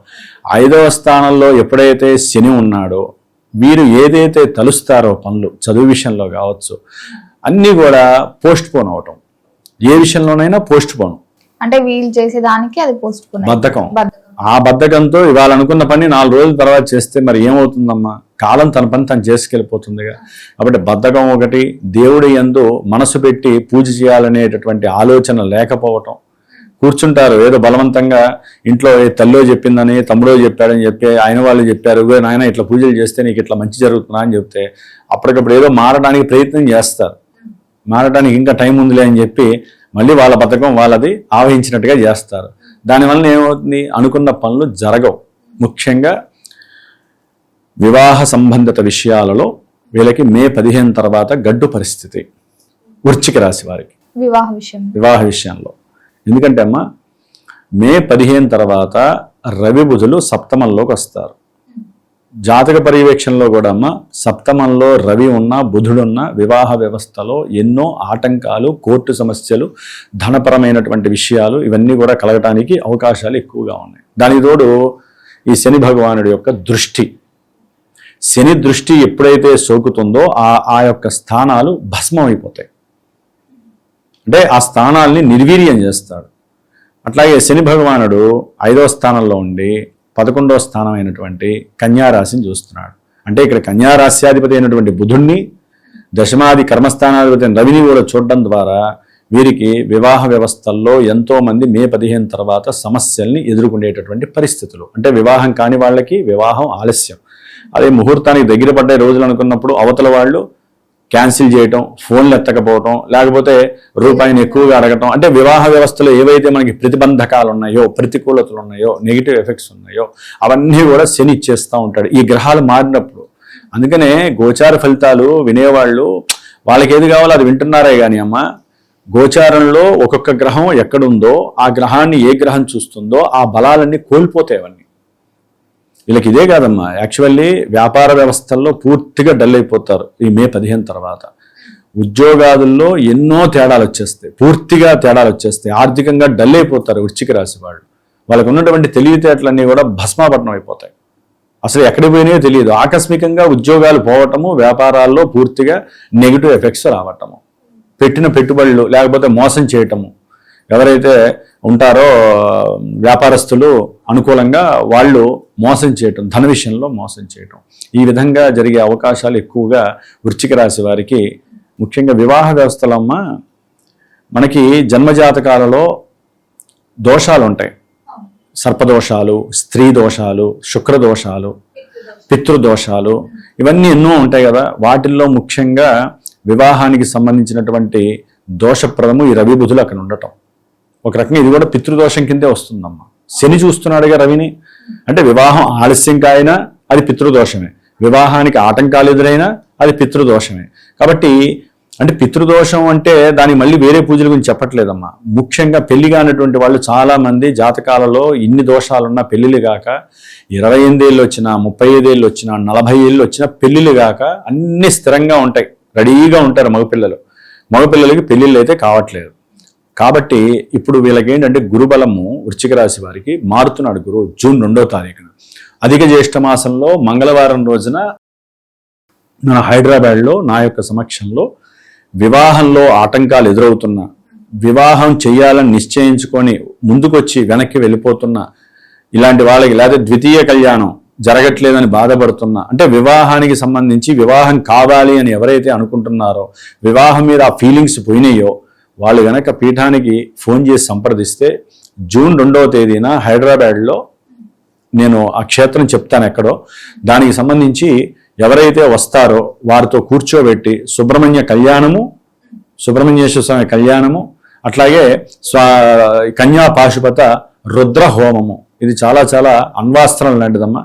5వ స్థానంలో ఎప్పుడైతే శని ఉన్నాడో వీరు ఏదైతే తలుస్తారో పనులు, చదువు విషయంలో కావచ్చు, అన్నీ కూడా పోస్ట్ పోన్ అవటం. ఏ విషయంలోనైనా పోస్ట్ పోన్, అంటే వీళ్ళు చేసేదానికి అది పోస్ట్ పోన్, బద్ధకం. ఆ బద్ధకంతో ఇవాళ అనుకున్న పని 4 రోజుల తర్వాత చేస్తే మరి ఏమవుతుందమ్మా? కాలం తన పని తను చేసుకెళ్ళిపోతుందిగా. కాబట్టి బద్ధకం ఒకటి, దేవుడి యందు మనసు పెట్టి పూజ చేయాలనేటటువంటి ఆలోచన లేకపోవటం. కూర్చుంటారు ఏదో బలవంతంగా, ఇంట్లో తల్లో చెప్పిందని, తమ్ముడో చెప్పాడని చెప్పి ఆయన వాళ్ళు చెప్పారు, నాయన ఇట్లా పూజలు చేస్తే నీకు ఇట్లా మంచి జరుగుతుందా అని చెప్తే అప్పటికప్పుడు ఏదో మారడానికి ప్రయత్నం చేస్తారు. మారడానికి ఇంకా టైం ఉందిలే అని చెప్పి మళ్ళీ వాళ్ళ బద్ధకం వాళ్ళది ఆవహించినట్టుగా చేస్తారు. దానివల్ల ఏమవుతుంది? అనుకున్న పనులు జరగవు. ముఖ్యంగా వివాహ సంబంధిత విషయాలలో వీళ్ళకి మే 15 తర్వాత గడ్డు పరిస్థితి వృశ్చిక రాశి వారికి వివాహ విషయంలో. ఎందుకంటే అమ్మ, మే 15 తర్వాత రవి బుధులు సప్తమంలోకి వస్తారు. జాతక పర్యవేక్షణలో కూడా అమ్మ, సప్తమంలో రవి ఉన్న బుధుడున్న వివాహ వ్యవస్థలో ఎన్నో ఆటంకాలు, కోర్టు సమస్యలు, ధనపరమైనటువంటి విషయాలు ఇవన్నీ కూడా కలగటానికి అవకాశాలు ఎక్కువగా ఉన్నాయి. దానికి తోడు ఈ శని భగవానుడి యొక్క దృష్టి, శని దృష్టి ఎప్పుడైతే సోకుతుందో ఆ యొక్క స్థానాలు భస్మం అయిపోతాయి. అంటే ఆ స్థానాల్ని నిర్వీర్యం చేస్తాడు. అట్లాగే శని భగవానుడు 5వ స్థానంలో ఉండి 11వ స్థానం అయినటువంటి కన్యారాశిని చూస్తున్నాడు. అంటే ఇక్కడ కన్యారాశ్యాధిపతి అయినటువంటి బుధుణ్ణి, దశమాది కర్మస్థానాధిపతి రవిని కూడా చూడడం ద్వారా వీరికి వివాహ వ్యవస్థల్లో ఎంతో మంది మే 15 తర్వాత సమస్యల్ని ఎదుర్కొనేటటువంటి పరిస్థితులు. అంటే వివాహం కాని వాళ్ళకి వివాహం ఆలస్యం, అదే ముహూర్తానికి దగ్గర పడ్డే రోజులు అనుకున్నప్పుడు అవతల వాళ్ళు క్యాన్సిల్ చేయటం, ఫోన్లు ఎత్తకపోవటం, లేకపోతే రూపాయిని ఎక్కువగా అడగటం. అంటే వివాహ వ్యవస్థలో ఏవైతే మనకి ప్రతిబంధకాలు ఉన్నాయో, ప్రతికూలతలు ఉన్నాయో, నెగిటివ్ ఎఫెక్ట్స్ ఉన్నాయో అవన్నీ కూడా శని ఇచ్చేస్తూ ఉంటాడు ఈ గ్రహాలు మారినప్పుడు. అందుకనే గోచార ఫలితాలు వినేవాళ్ళు వాళ్ళకి ఏది కావాలో అది వింటున్నారే కానీ అమ్మ, గోచారంలో ఒక్కొక్క గ్రహం ఎక్కడుందో ఆ గ్రహాన్ని ఏ గ్రహం చూస్తుందో ఆ బలాలన్నీ కోల్పోతాయి. అవన్నీ వీళ్ళకి ఇదే కాదమ్మా, యాక్చువల్లీ వ్యాపార వ్యవస్థల్లో పూర్తిగా డల్ అయిపోతారు ఈ మే 15 తర్వాత. ఉద్యోగాదుల్లో ఎన్నో తేడాలు వచ్చేస్తాయి, పూర్తిగా తేడాలు వచ్చేస్తాయి. ఆర్థికంగా డల్ అయిపోతారు వృశ్చిక రాశి వాళ్ళు. వాళ్ళకు ఉన్నటువంటి తెలివితేటలన్నీ కూడా భస్మాపట్నం అయిపోతాయి. అసలు ఎక్కడికి పోయినాయో తెలియదు. ఆకస్మికంగా ఉద్యోగాలు పోవటము, వ్యాపారాల్లో పూర్తిగా నెగిటివ్ ఎఫెక్ట్స్ రావటము, పెట్టిన పెట్టుబడులు లేకపోతే మోసం చేయటము. ఎవరైతే ఉంటారో వ్యాపారస్తులు అనుకూలంగా వాళ్ళు మోసం చేయటం, ధన విషయంలో మోసం చేయటం, ఈ విధంగా జరిగే అవకాశాలు ఎక్కువగా వృశ్చిక రాశి వారికి. ముఖ్యంగా వివాహ వ్యవస్థలో అమ్మ, మనకి జన్మజాతకాలలో దోషాలు ఉంటాయి. సర్పదోషాలు, స్త్రీ దోషాలు, శుక్రదోషాలు, పితృదోషాలు, ఇవన్నీ ఎన్నో ఉంటాయి కదా. వాటిల్లో ముఖ్యంగా వివాహానికి సంబంధించినటువంటి దోషప్రదము ఈ రవి బుధులు అక్కడ ఉండటం. ఒక రకంగా ఇది కూడా పితృదోషం కిందే వస్తుందమ్మా. శని చూస్తున్నాడుగా రవిని, అంటే వివాహం ఆలస్యం కాయినా అది పితృదోషమే. వివాహానికి ఆటంకాలు ఎదురైనా అది పితృదోషమే. కాబట్టి అంటే పితృదోషం అంటే దానికి మళ్ళీ వేరే పూజల గురించి చెప్పట్లేదమ్మా. ముఖ్యంగా పెళ్లి కానటువంటి వాళ్ళు చాలా మంది జాతకాలలో ఇన్ని దోషాలున్నా పెళ్లిళ్ళు కాక 28 ఏళ్ళు వచ్చినా 35 ఏళ్ళు వచ్చినా 40 ఏళ్ళు వచ్చినా పెళ్లిళ్ళు కాక అన్ని స్థిరంగా ఉంటాయి, రెడీగా ఉంటారు మగపిల్లలకి పెళ్లిళ్ళు అయితే కావట్లేదు. కాబట్టి ఇప్పుడు వీళ్ళకి ఏంటంటే గురుబలము వృశ్చిక రాశి వారికి మారుతున్నాడు గురువు జూన్ 2వ తారీఖున. అధిక జ్యేష్ఠ మాసంలో మంగళవారం రోజున మన హైదరాబాద్లో నా యొక్క సమక్షంలో వివాహంలో ఆటంకాలు ఎదురవుతున్నా, వివాహం చేయాలని నిశ్చయించుకొని ముందుకొచ్చి వెనక్కి వెళ్ళిపోతున్నా ఇలాంటి వాళ్ళకి, లేదా ద్వితీయ కళ్యాణం జరగట్లేదని బాధపడుతున్నా, అంటే వివాహానికి సంబంధించి వివాహం కావాలి అని ఎవరైతే అనుకుంటున్నారో, వివాహం మీద ఆ ఫీలింగ్స్ పోయినాయో వాళ్ళు గనక పీఠానికి ఫోన్ చేసి సంప్రదిస్తే జూన్ 2వ తేదీన హైదరాబాద్లో నేను ఆ క్షేత్రం చెప్తాను ఎక్కడో, దానికి సంబంధించి ఎవరైతే వస్తారో వారితో కూర్చోబెట్టి సుబ్రహ్మణ్యేశ్వర స్వామి కళ్యాణము, అట్లాగే కన్యా పాశుపత రుద్ర హోమము, ఇది చాలా చాలా అణ్వాస్త్రం లాంటిదమ్మా.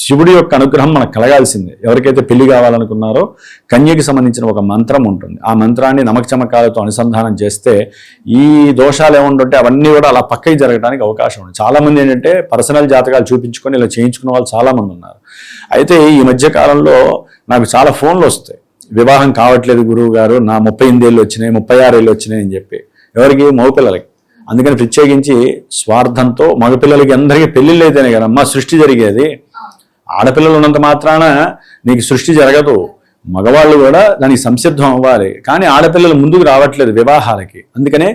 శివుడి యొక్క అనుగ్రహం మనకు కలగాల్సిందే. ఎవరికైతే పెళ్లి కావాలనుకున్నారో కన్యకి సంబంధించిన ఒక మంత్రం ఉంటుంది, ఆ మంత్రాన్ని నమక చమకాలతో అనుసంధానం చేస్తే ఈ దోషాలు ఏముంటుంటే అవన్నీ కూడా అలా పక్కకి జరగడానికి అవకాశం ఉంది. చాలా మంది ఏంటంటే పర్సనల్ జాతకాలు చూపించుకొని ఇలా చేయించుకున్న వాళ్ళు చాలా మంది ఉన్నారు. అయితే ఈ మధ్య కాలంలో నాకు చాలా ఫోన్లు వస్తాయి, వివాహం కావట్లేదు గురువు గారు, నా 38 ఏళ్ళు వచ్చినాయి 36 ఏళ్ళు వచ్చినాయి అని చెప్పి. ఎవరికి? మగపిల్లలకి. అందుకని ప్రత్యేకించి స్వార్థంతో మగపిల్లలకి అందరికీ పెళ్లిళ్ళు అయితేనే కదమ్మా సృష్టి జరిగేది. ఆడపిల్లలు ఉన్నంత మాత్రాన నీకు సృష్టి జరగదు, మగవాళ్ళు కూడా దానికి సంసిద్ధం అవ్వాలి. కానీ ఆడపిల్లలు ముందుకు రావట్లేదు వివాహాలకి. అందుకనే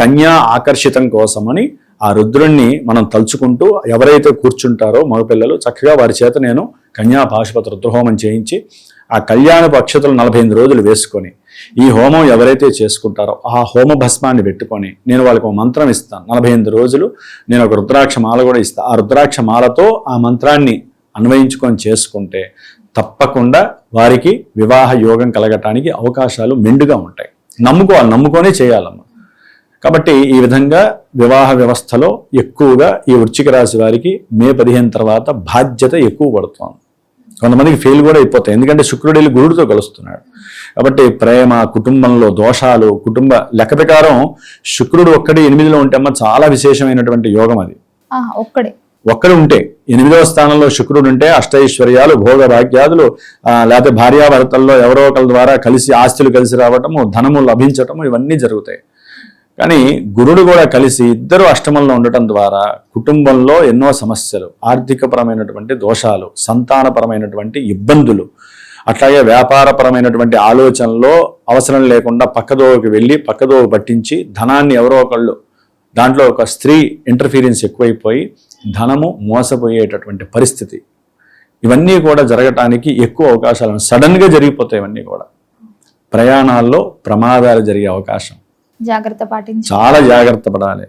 కన్యా ఆకర్షితం కోసమని ఆ రుద్రుణ్ణి మనం తలుచుకుంటూ ఎవరైతే కూర్చుంటారో మగపిల్లలు చక్కగా వారి చేత నేను కన్యా పాశుపత రుద్రహోమం చేయించి ఆ కళ్యాణపు అక్షతలు 45 రోజులు వేసుకొని ఈ హోమం ఎవరైతే చేసుకుంటారో ఆ హోమ భస్మాన్ని పెట్టుకొని నేను వాళ్ళకి ఒక మంత్రం ఇస్తాను. 45 రోజులు నేను ఒక రుద్రాక్ష మాల కూడా ఇస్తాను. ఆ రుద్రాక్ష మాలతో ఆ మంత్రాన్ని అన్వయించుకొని చేసుకుంటే తప్పకుండా వారికి వివాహ యోగం కలగటానికి అవకాశాలు మెండుగా ఉంటాయి. నమ్ముకొనే చేయాలమ్మా. కాబట్టి ఈ విధంగా వివాహ వ్యవస్థలో ఎక్కువగా ఈ వృశ్చిక రాశి వారికి మే 15 తర్వాత బాధ్యత ఎక్కువ పడుతుంది. కొంతమందికి ఫెయిల్ కూడా అయిపోతాయి, ఎందుకంటే శుక్రుడు వెళ్ళి గురుడితో కలుస్తున్నాడు. కాబట్టి ప్రేమ, కుటుంబంలో దోషాలు, కుటుంబ లెక్క ప్రకారం శుక్రుడు ఒక్కడి 8లో ఉంటే అమ్మ చాలా విశేషమైనటువంటి యోగం అది. ఒక్కడు ఉంటే 8వ స్థానంలో శుక్రుడు ఉంటే అష్టైశ్వర్యాలు, భోగ భాగ్యాదులు, లేకపోతే భార్యాభర్తల్లో ఎవరో ఒకరి ద్వారా కలిసి ఆస్తులు కలిసి రావటము, ధనము లభించటము, ఇవన్నీ జరుగుతాయి. కానీ గురుడు కూడా కలిసి ఇద్దరు అష్టమంలో ఉండటం ద్వారా కుటుంబంలో ఎన్నో సమస్యలు, ఆర్థికపరమైనటువంటి దోషాలు, సంతానపరమైనటువంటి ఇబ్బందులు, అట్లాగే వ్యాపారపరమైనటువంటి ఆలోచనలో అవసరం లేకుండా పక్కదోవకి వెళ్ళి పక్కదోవ పట్టించి ధనాన్ని ఎవరో ఒకళ్ళు, దాంట్లో ఒక స్త్రీ ఇంటర్ఫీరెన్స్ ఎక్కువైపోయి ధనము మోసపోయేటటువంటి పరిస్థితి, ఇవన్నీ కూడా జరగటానికి ఎక్కువ అవకాశాలు సడన్గా జరిగిపోతాయి. ఇవన్నీ కూడా ప్రయాణాల్లో ప్రమాదాలు జరిగే అవకాశం, చాలా జాగ్రత్త పడాలి.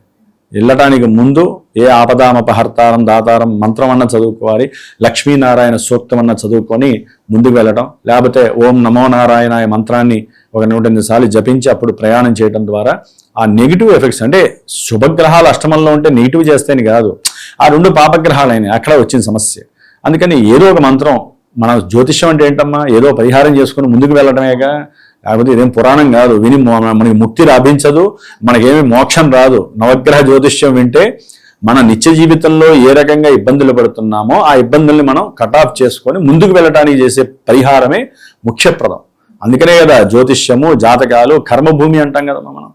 వెళ్ళటానికి ముందు ఏ ఆపదామపహర్తారం దాతారం మంత్రం అన్న చదువుకోవాలి, లక్ష్మీనారాయణ సూక్తం అన్న చదువుకొని ముందుకు వెళ్ళడం, లేకపోతే ఓం నమో నారాయణ మంత్రాన్ని ఒక 108 సార్లు జపించి అప్పుడు ప్రయాణం చేయడం ద్వారా ఆ నెగిటివ్ ఎఫెక్ట్స్, అంటే శుభగ్రహాలు అష్టమంలో ఉంటే నెగిటివ్ చేస్తేనే కాదు, ఆ 2 పాపగ్రహాలైన అక్కడ వచ్చిన సమస్య. అందుకని ఏదో ఒక మంత్రం, మన జ్యోతిష్యం అంటే ఏంటమ్మా, ఏదో పరిహారం చేసుకుని ముందుకు వెళ్ళడమేగా, లేకపోతే ఇదేం పురాణం కాదు. విని మనకి ముక్తి లభించదు, మనకేమి మోక్షం రాదు. నవగ్రహ జ్యోతిష్యం వింటే మన నిత్య జీవితంలో ఏ రకంగా ఇబ్బందులు పడుతున్నామో ఆ ఇబ్బందుల్ని మనం కటాఫ్ చేసుకొని ముందుకు వెళ్ళడానికి చేసే పరిహారమే ముఖ్యప్రదం. అందుకనే కదా జ్యోతిష్యము, జాతకాలు, కర్మభూమి అంటాం కదా మనం.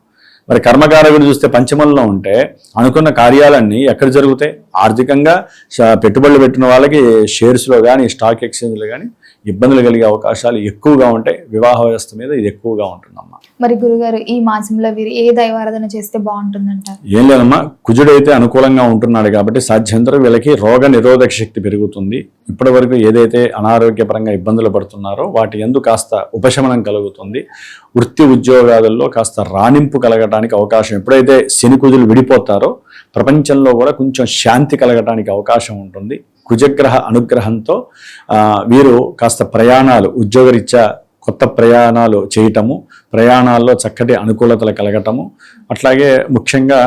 మరి కర్మకారకుడు చూస్తే పంచమంలో ఉంటే అనుకున్న కార్యాలన్నీ ఎక్కడ జరుగుతాయి? ఆర్థికంగా పెట్టుబడులు పెట్టిన వాళ్ళకి షేర్స్లో కానీ స్టాక్ ఎక్స్చేంజ్లో కానీ ఇబ్బందులు కలిగే అవకాశాలు ఎక్కువగా ఉంటాయి. వివాహ వ్యవస్థ మీద ఇది ఎక్కువగా ఉంటుందమ్మా. మరి గురుగారు ఈ మాసంలో వీరు ఏ దైవారాధన చేస్తే బాగుంటుందంటారు? ఏం లేదమ్మా, కుజుడైతే అనుకూలంగా ఉంటున్నాడు కాబట్టి సాధ్యంతరం వీళ్ళకి రోగ నిరోధక శక్తి పెరుగుతుంది. ఇప్పటి వరకు ఏదైతే అనారోగ్యపరంగా ఇబ్బందులు పడుతున్నారో వాటి యందు కాస్త ఉపశమనం కలుగుతుంది. వృత్తి ఉద్యోగాలలో కాస్త రాణింపు కలగటానికి అవకాశం, ఎప్పుడైతే శని కుజులు విడిపోతారో ప్రపంచంలో కూడా కొంచెం శాంతి కలగటానికి అవకాశం ఉంటుంది. కుజగ్రహ అనుగ్రహంతో వీరు కాస్త ప్రయాణాలు, ఉద్యోగరీత్యా కొత్త ప్రయాణాలు చేయటము, ప్రయాణాల్లో చక్కటి అనుకూలతలు కలగటము, అట్లాగే ముఖ్యంగా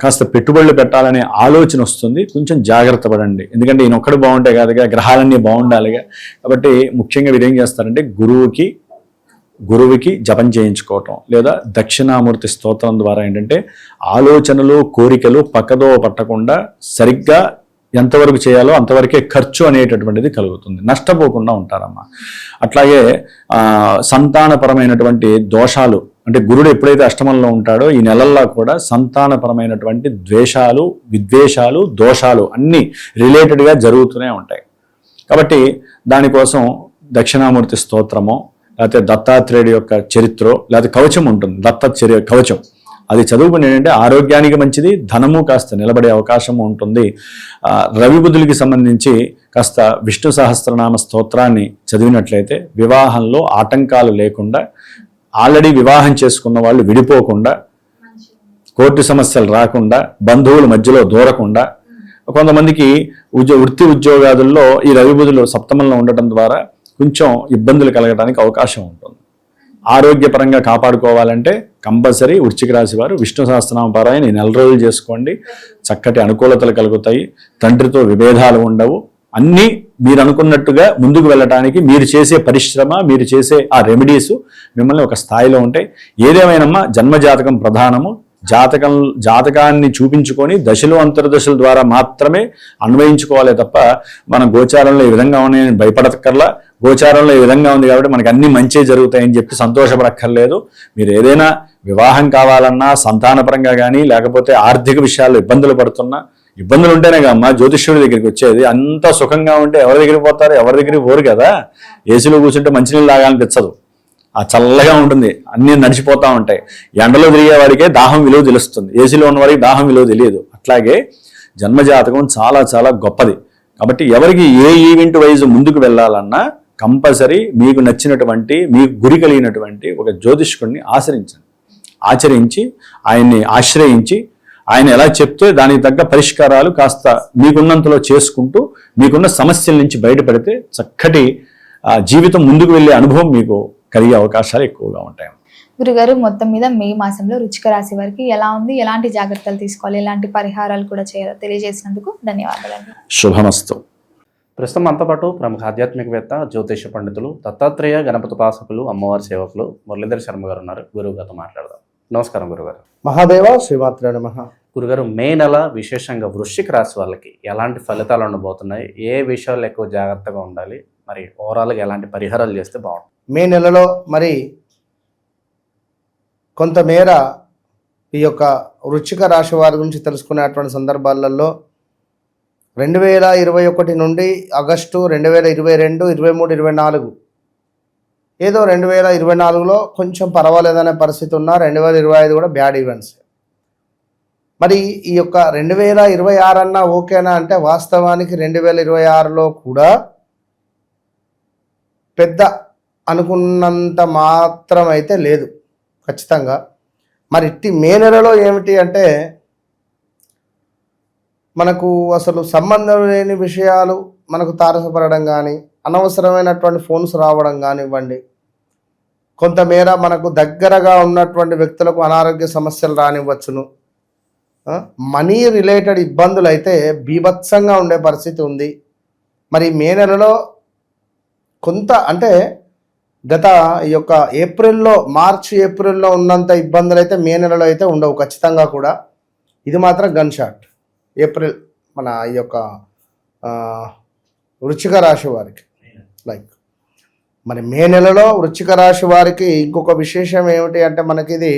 కాస్త పెట్టుబడులు పెట్టాలనే ఆలోచన వస్తుంది. కొంచెం జాగ్రత్త పడండి, ఎందుకంటే ఈయన ఒక్కడు బాగుంటే కాదుగా, గ్రహాలన్నీ బాగుండాలిగా. కాబట్టి ముఖ్యంగా వీరు ఏం చేస్తారంటే గురువుకి జపం చేయించుకోవటం, లేదా దక్షిణామూర్తి స్తోత్రం ద్వారా ఏంటంటే ఆలోచనలు కోరికలు పక్కదో పట్టకుండా సరిగ్గా ఎంతవరకు చేయాలో అంతవరకే ఖర్చు అనేటటువంటిది కలుగుతుంది, నష్టపోకుండా ఉంటారమ్మా. అట్లాగే సంతానపరమైనటువంటి దోషాలు, అంటే గురుడు ఎప్పుడైతే అష్టమంలో ఉంటాడో ఈ నెలల్లో కూడా సంతానపరమైనటువంటి ద్వేషాలు, విద్వేషాలు, దోషాలు అన్నీ రిలేటెడ్గా జరుగుతూనే ఉంటాయి. కాబట్టి దానికోసం దక్షిణామూర్తి స్తోత్రమో, లేకపోతే దత్తాత్రేయుడి యొక్క చరిత్ర, లేకపోతే కవచం ఉంటుంది, దత్తాత్రేయ కవచం, అది చదువుకుని ఏంటంటే ఆరోగ్యానికి మంచిది, ధనము కాస్త నిలబడే అవకాశం ఉంటుంది. రవి బుధులకి సంబంధించి కాస్త విష్ణు సహస్రనామ స్తోత్రాన్ని చదివినట్లయితే వివాహంలో ఆటంకాలు లేకుండా, ఆల్రెడీ వివాహం చేసుకున్న వాళ్ళు విడిపోకుండా, కోర్టు సమస్యలు రాకుండా, బంధువుల మధ్యలో దూరకుండా, కొంతమందికి వృత్తి ఉద్యోగాదుల్లో ఈ రవి బుధులు సప్తమంలో ఉండటం ద్వారా కొంచెం ఇబ్బందులు కలగడానికి అవకాశం ఉంటుంది. ఆరోగ్యపరంగా కాపాడుకోవాలంటే కంపల్సరీ వృశ్చిక రాశి వారు విష్ణు సహస్రనామ పారాయణ 4 రోజులు చేసుకోండి, చక్కటి అనుకూలతలు కలుగుతాయి, తండ్రితో విభేదాలు ఉండవు, అన్నీ మీరు అనుకున్నట్టుగా ముందుకు వెళ్ళటానికి మీరు చేసే పరిశ్రమ, మీరు చేసే ఆ రెమెడీస్ మిమ్మల్ని ఒక స్థాయిలో ఉంటాయి. ఏదేమైనమ్మా జన్మజాతకం ప్రధానము, జాతకాన్ని చూపించుకొని దశలు అంతర్దశల ద్వారా మాత్రమే అన్వయించుకోవాలి తప్ప మన గోచారంలో ఈ విధంగా ఉన్నాయని భయపడక్కర్లా, గోచారంలో ఈ విధంగా ఉంది కాబట్టి మనకు అన్ని మంచి జరుగుతాయని చెప్పి సంతోషపడక్కర్లేదు. మీరు ఏదైనా వివాహం కావాలన్నా, సంతానపరంగా కానీ, లేకపోతే ఆర్థిక విషయాల్లో ఇబ్బందులు పడుతున్నా, ఇబ్బందులు ఉంటేనే కమ్మా జ్యోతిష్యుడి దగ్గరికి వచ్చేది. అంత సుఖంగా ఉంటే ఎవరి దగ్గరికి పోతారు? ఎవరి దగ్గరికి పోరు కదా. ఏసీలో కూర్చుంటే మంచినీళ్ళు తాగాలనిపించదు, ఆ చల్లగా ఉంటుంది, అన్నీ నడిచిపోతూ ఉంటాయి. ఎండలో తిరిగే వాడికే దాహం విలువ తెలుస్తుంది, ఏసీలో ఉన్న వాడికి దాహం విలువ తెలియదు. అట్లాగే జన్మజాతకం చాలా చాలా గొప్పది. కాబట్టి ఎవరికి ఏ ఈవెంట్ వైజ్ ముందుకు వెళ్ళాలన్నా కంపల్సరీ మీకు నచ్చినటువంటి, మీకు గురి కలిగినటువంటి ఒక జ్యోతిష్కుడిని ఆచరించి ఆయన్ని ఆశ్రయించి ఆయన ఎలా చెప్తే దానికి తగ్గ పరిష్కారాలు కాస్త మీకున్నంతలో చేసుకుంటూ మీకున్న సమస్యల నుంచి బయటపడితే చక్కటి జీవితం ముందుకు వెళ్ళే అనుభవం మీకు కలిగే అవకాశాలు ఎక్కువగా ఉంటాయి. గురుగారు, మొత్తం మీద మే మాసంలో వృశ్చిక రాశి వారికి ఎలా ఉంది, ఎలాంటి జాగ్రత్తలు తీసుకోవాలి, ఎలాంటి పరిహారాలు కూడా చేయాలో తెలియజేసినందుకు ధన్యవాదాలు. శుభమస్తు. ప్రస్తుతం మనతో పాటు ప్రముఖ ఆధ్యాత్మికవేత్త, జ్యోతిష పండితులు, దత్తాత్రేయ గణపతి ఉపాసకులు, అమ్మవారి సేవకులు మురళీధర్ శర్మ గారు ఉన్నారు. గురువు గారితో మాట్లాడదాం. నమస్కారం గురుగారు. మహాదేవ శ్రీమాత్రే నమః. గురుగారు, మే నెల విశేషంగా వృశ్చిక రాశి వాళ్ళకి ఎలాంటి ఫలితాలు ఉండబోతున్నాయి, ఏ విషయాలు ఎక్కువ జాగ్రత్తగా ఉండాలి, మరి ఓవరాల్గా ఎలాంటి పరిహారాలు చేస్తే బాగుంటుంది? మే నెలలో మరి కొంతమేర ఈ యొక్క వృశ్చిక రాశి వారి గురించి తెలుసుకునేటువంటి సందర్భాలలో 2021 నుండి ఆగస్టు 2022, 23, 24 ఏదో 2024లో కొంచెం పర్వాలేదనే పరిస్థితి ఉన్నా, 2025 కూడా బ్యాడ్ ఈవెంట్స్. మరి ఈ యొక్క 2026 అన్నా ఓకేనా అంటే వాస్తవానికి 2026లో కూడా పెద్ద అనుకున్నంత మాత్రం అయితే లేదు ఖచ్చితంగా. మరి ఇట్టి మే నెలలో ఏమిటి అంటే మనకు అసలు సంబంధం లేని విషయాలు మనకు తారసపడడం కానీ, అనవసరమైనటువంటి ఫోన్స్ రావడం కానివ్వండి, కొంతమేర మనకు దగ్గరగా ఉన్నటువంటి వ్యక్తులకు అనారోగ్య సమస్యలు రానివ్వచ్చును, మనీ రిలేటెడ్ ఇబ్బందులు అయితే బీభత్సంగా ఉండే పరిస్థితి ఉంది. మరి మే నెలలో కొంత అంటే గత ఈ యొక్క మార్చి ఏప్రిల్లో ఉన్నంత ఇబ్బందులు అయితే మే నెలలో అయితే ఉండవు ఖచ్చితంగా కూడా. ఇది మాత్రం గన్ షాట్. ఏప్రిల్ మన ఈ యొక్క వృశ్చిక రాశి వారికి మరి మే నెలలో వృశ్చిక రాశి వారికి ఇంకొక విశేషం ఏమిటి అంటే మనకి ఇది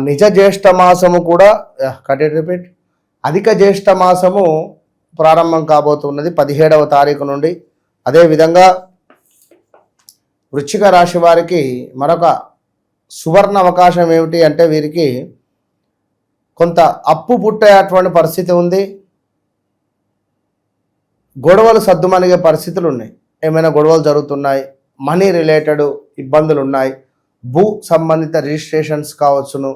నిజ జ్యేష్ఠ మాసము కూడా అధిక జ్యేష్ఠ మాసము ప్రారంభం కాబోతున్నది 17వ తారీఖు నుండి. అదేవిధంగా వృశ్చిక రాశి వారికి మరొక సువర్ణ అవకాశం ఏమిటి అంటే వీరికి కొంత అప్పు పుట్టేటువంటి పరిస్థితి ఉంది, గొడవలు సద్దుమణిగే పరిస్థితులు ఉన్నాయి, ఏమైనా గొడవలు జరుగుతున్నాయి, మనీ రిలేటెడ్ ఇబ్బందులు ఉన్నాయి, భూ సంబంధిత రిజిస్ట్రేషన్స్ కావచ్చును,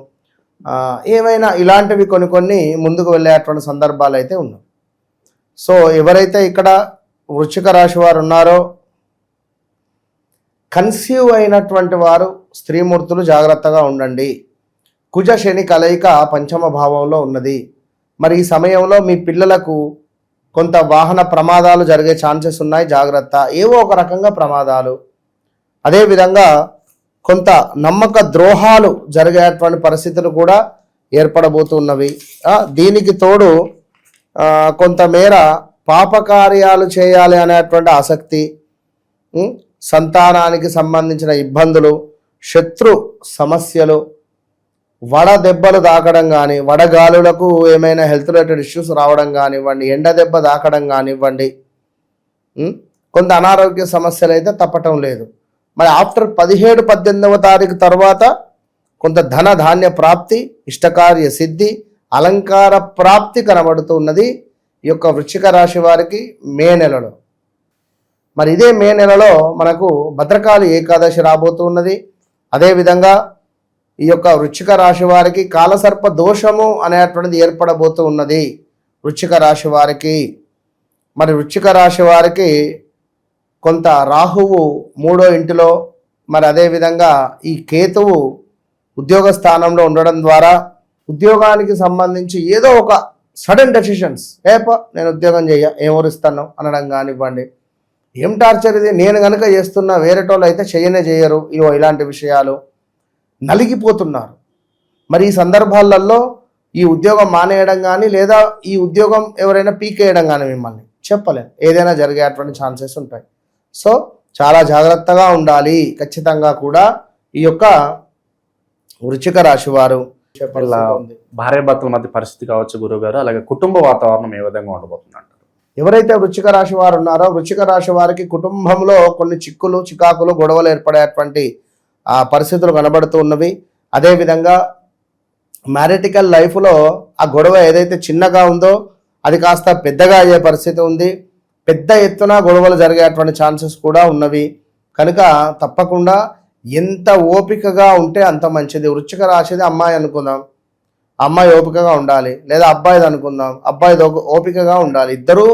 ఏమైనా ఇలాంటివి కొన్ని ముందుకు వెళ్ళేటువంటి సందర్భాలు అయితే ఉన్నాయి. సో ఎవరైతే ఇక్కడ వృశ్చిక రాశి వారు ఉన్నారో కన్సీవ్ అయినటువంటి వారు స్త్రీమూర్తులు జాగ్రత్తగా ఉండండి. కుజ శని కలయిక పంచమ భావంలో ఉన్నది. మరి ఈ సమయంలో మీ పిల్లలకు కొంత వాహన ప్రమాదాలు జరిగే ఛాన్సెస్ ఉన్నాయి, జాగ్రత్త. ఏవో ఒక రకంగా ప్రమాదాలు, అదేవిధంగా కొంత నమ్మక ద్రోహాలు జరిగేటువంటి పరిస్థితులు కూడా ఏర్పడబోతున్నవి. దీనికి తోడు కొంతమేర పాపకార్యాలు చేయాలి అనేటువంటి ఆసక్తి, సంతానానికి సంబంధించిన ఇబ్బందులు, శత్రు సమస్యలు, వడ దెబ్బలు తాకడం కానీ, వడగాలులకు ఏమైనా హెల్త్ రిలేటెడ్ ఇష్యూస్ రావడం కానివ్వండి, ఎండ దెబ్బ తాకడం కానివ్వండి, కొంత అనారోగ్య సమస్యలు అయితే తప్పటం లేదు. మరి ఆఫ్టర్ 17-18వ తారీఖు తర్వాత కొంత ధన ధాన్య ప్రాప్తి, ఇష్టకార్య సిద్ధి, అలంకార ప్రాప్తి కనబడుతున్నది ఈ యొక్క వృశ్చిక రాశి వారికి మే నెలలో. మరి ఇదే మే నెలలో మనకు భద్రకాళి ఏకాదశి రాబోతున్నది. అదేవిధంగా ఈ యొక్క వృశ్చిక రాశి వారికి కాలసర్ప దోషము అనేటువంటిది ఏర్పడబోతూ ఉన్నది వృశ్చిక రాశి వారికి. మరి వృశ్చిక రాశి వారికి కొంత రాహువు 3వ ఇంటిలో, మరి అదేవిధంగా ఈ కేతువు ఉద్యోగ స్థానంలో ఉండడం ద్వారా ఉద్యోగానికి సంబంధించి ఏదో ఒక సడన్ డెసిషన్స్, నేను ఉద్యోగం ఏమోరిస్తాను అనడం కానివ్వండి. ఏం టార్చర్ ఇది, నేను కనుక చేస్తున్నా వేరేటోళ్ళు అయితే చేయరు, ఇలాంటి విషయాలు నలిగిపోతున్నారు. మరి ఈ సందర్భాలలో ఈ ఉద్యోగం మానేయడం కానీ, లేదా ఈ ఉద్యోగం ఎవరైనా పీకేయడం కానీ మిమ్మల్ని చెప్పలేం, ఏదైనా జరిగేటువంటి ఛాన్సెస్ ఉంటాయి. సో చాలా జాగ్రత్తగా ఉండాలి ఖచ్చితంగా కూడా ఈ యొక్క వృశ్చిక రాశి వారు. ఇలా భార్య భర్తల మధ్య పరిస్థితి కావచ్చు గురువు గారు, అలాగే కుటుంబ వాతావరణం ఏ విధంగా ఉండబోతుంది అంటారు? ఎవరైతే వృశ్చిక రాశి వారు ఉన్నారో వృశ్చిక రాశి వారికి కుటుంబంలో కొన్ని చిక్కులు, చికాకులు, గొడవలు ఏర్పడేటువంటి పరిస్థితులు కనబడుతూ ఉన్నవి. అదేవిధంగా మ్యారిటికల్ లైఫ్లో ఆ గొడవ ఏదైతే చిన్నగా ఉందో అది కాస్త పెద్దగా అయ్యే పరిస్థితి ఉంది. పెద్ద ఎత్తున గొడవలు జరిగేటువంటి ఛాన్సెస్ కూడా ఉన్నవి. కనుక తప్పకుండా ఎంత ఓపికగా ఉంటే అంత మంచిది. వృశ్చిక రాశిది అమ్మాయి అనుకుందాం, అమ్మాయి ఓపికగా ఉండాలి, లేదా అబ్బాయిది అనుకుందాం, అబ్బాయిది ఓపికగా ఉండాలి. ఇద్దరూ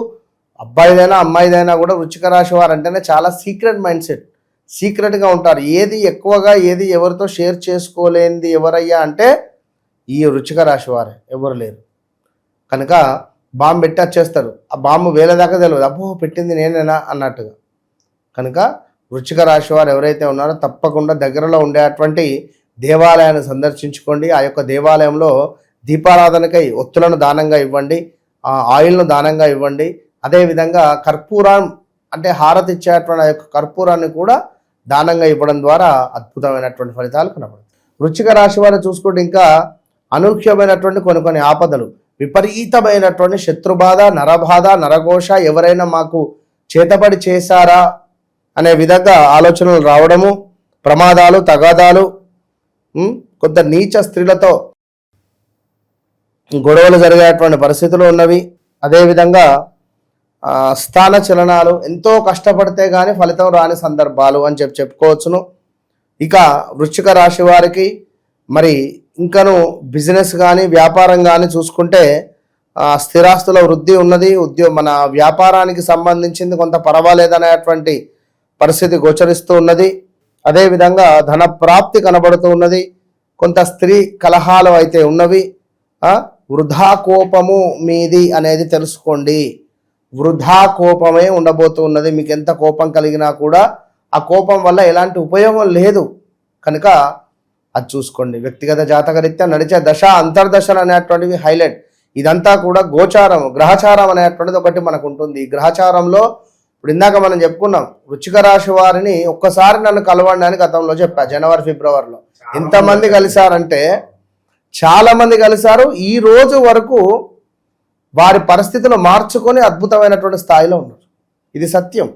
అబ్బాయిదైనా అమ్మాయిదైనా కూడా వృశ్చిక రాశి వారు అంటేనే చాలా సీక్రెట్ మైండ్ సెట్, సీక్రెట్గా ఉంటారు. ఏది ఎక్కువగా ఏది ఎవరితో షేర్ చేసుకోలేనిది ఎవరయ్యా అంటే ఈ వృశ్చిక రాశి వారే, ఎవరు లేరు. కనుక బాంబు పెట్టి వచ్చేస్తారు, ఆ బాంబు వేల దాకా తెలియదు, అబ్బో పెట్టింది నేనేనా అన్నట్టుగా. కనుక వృశ్చిక రాశి వారు ఎవరైతే ఉన్నారో తప్పకుండా దగ్గరలో ఉండేటువంటి దేవాలయాన్ని సందర్శించుకోండి. ఆ యొక్క దేవాలయంలో దీపారాధనకై ఒత్తులను దానంగా ఇవ్వండి, ఆయిల్ను దానంగా ఇవ్వండి. అదేవిధంగా కర్పూరం అంటే హారతి ఇచ్చేటువంటి ఆ యొక్క కర్పూరాన్ని కూడా దానంగా ఇవ్వడం ద్వారా అద్భుతమైనటువంటి ఫలితాలు కనబడతాయి. వృశ్చిక రాశి వారు చూసుకుంటే ఇంకా అనూహ్యమైనటువంటి కొన్ని ఆపదలు, విపరీతమైనటువంటి శత్రుబాధ, నరబాధ, నరఘోష, ఎవరైనా మాకు చేతబడి చేశారా అనే విధంగా ఆలోచనలు రావడము, ప్రమాదాలు, తగాదాలు, కొంత నీచ స్త్రీలతో గొడవలు జరిగేటువంటి పరిస్థితులు ఉన్నవి. అదేవిధంగా స్థాన చలనాలు, ఎంతో కష్టపడితే కానీ ఫలితం రాని సందర్భాలు అని చెప్పుకోవచ్చును. ఇక వృశ్చిక రాశి వారికి మరి ఇంకను బిజినెస్ కానీ వ్యాపారం కానీ చూసుకుంటే స్థిరాస్తుల వృద్ధి ఉన్నది. మన వ్యాపారానికి సంబంధించింది కొంత పర్వాలేదనేటువంటి పరిస్థితి గోచరిస్తూ ఉన్నది. అదేవిధంగా ధన ప్రాప్తి కనబడుతూ ఉన్నది. కొంత స్త్రీ కలహాలు అయితే ఉన్నవి. వృధా కోపము మీది అనేది తెలుసుకోండి. వృధా కోపమే ఉండబోతూ ఉన్నది. మీకు ఎంత కోపం కలిగినా కూడా ఆ కోపం వల్ల ఎలాంటి ఉపయోగం లేదు. కనుక అది చూసుకోండి. వ్యక్తిగత జాతకరీత్యా నడిచే దశ, అంతర్దశలు అనేటువంటివి హైలైట్. ఇదంతా కూడా గోచారం, గ్రహచారం అనేటువంటిది ఒకటి మనకు ఉంటుంది. ఈ గ్రహచారంలో ఇప్పుడు ఇందాక మనం చెప్పుకున్నాం, వృశ్చిక రాశి వారిని ఒక్కసారి నన్ను కలవండి అని గతంలో చెప్పా. జనవరి, ఫిబ్రవరిలో ఎంతమంది కలిశారంటే చాలా మంది కలిశారు. ఈ రోజు వరకు వారి పరిస్థితులు మార్చుకొని అద్భుతమైనటువంటి స్థాయిలో ఉన్నారు. ఇది సత్యం.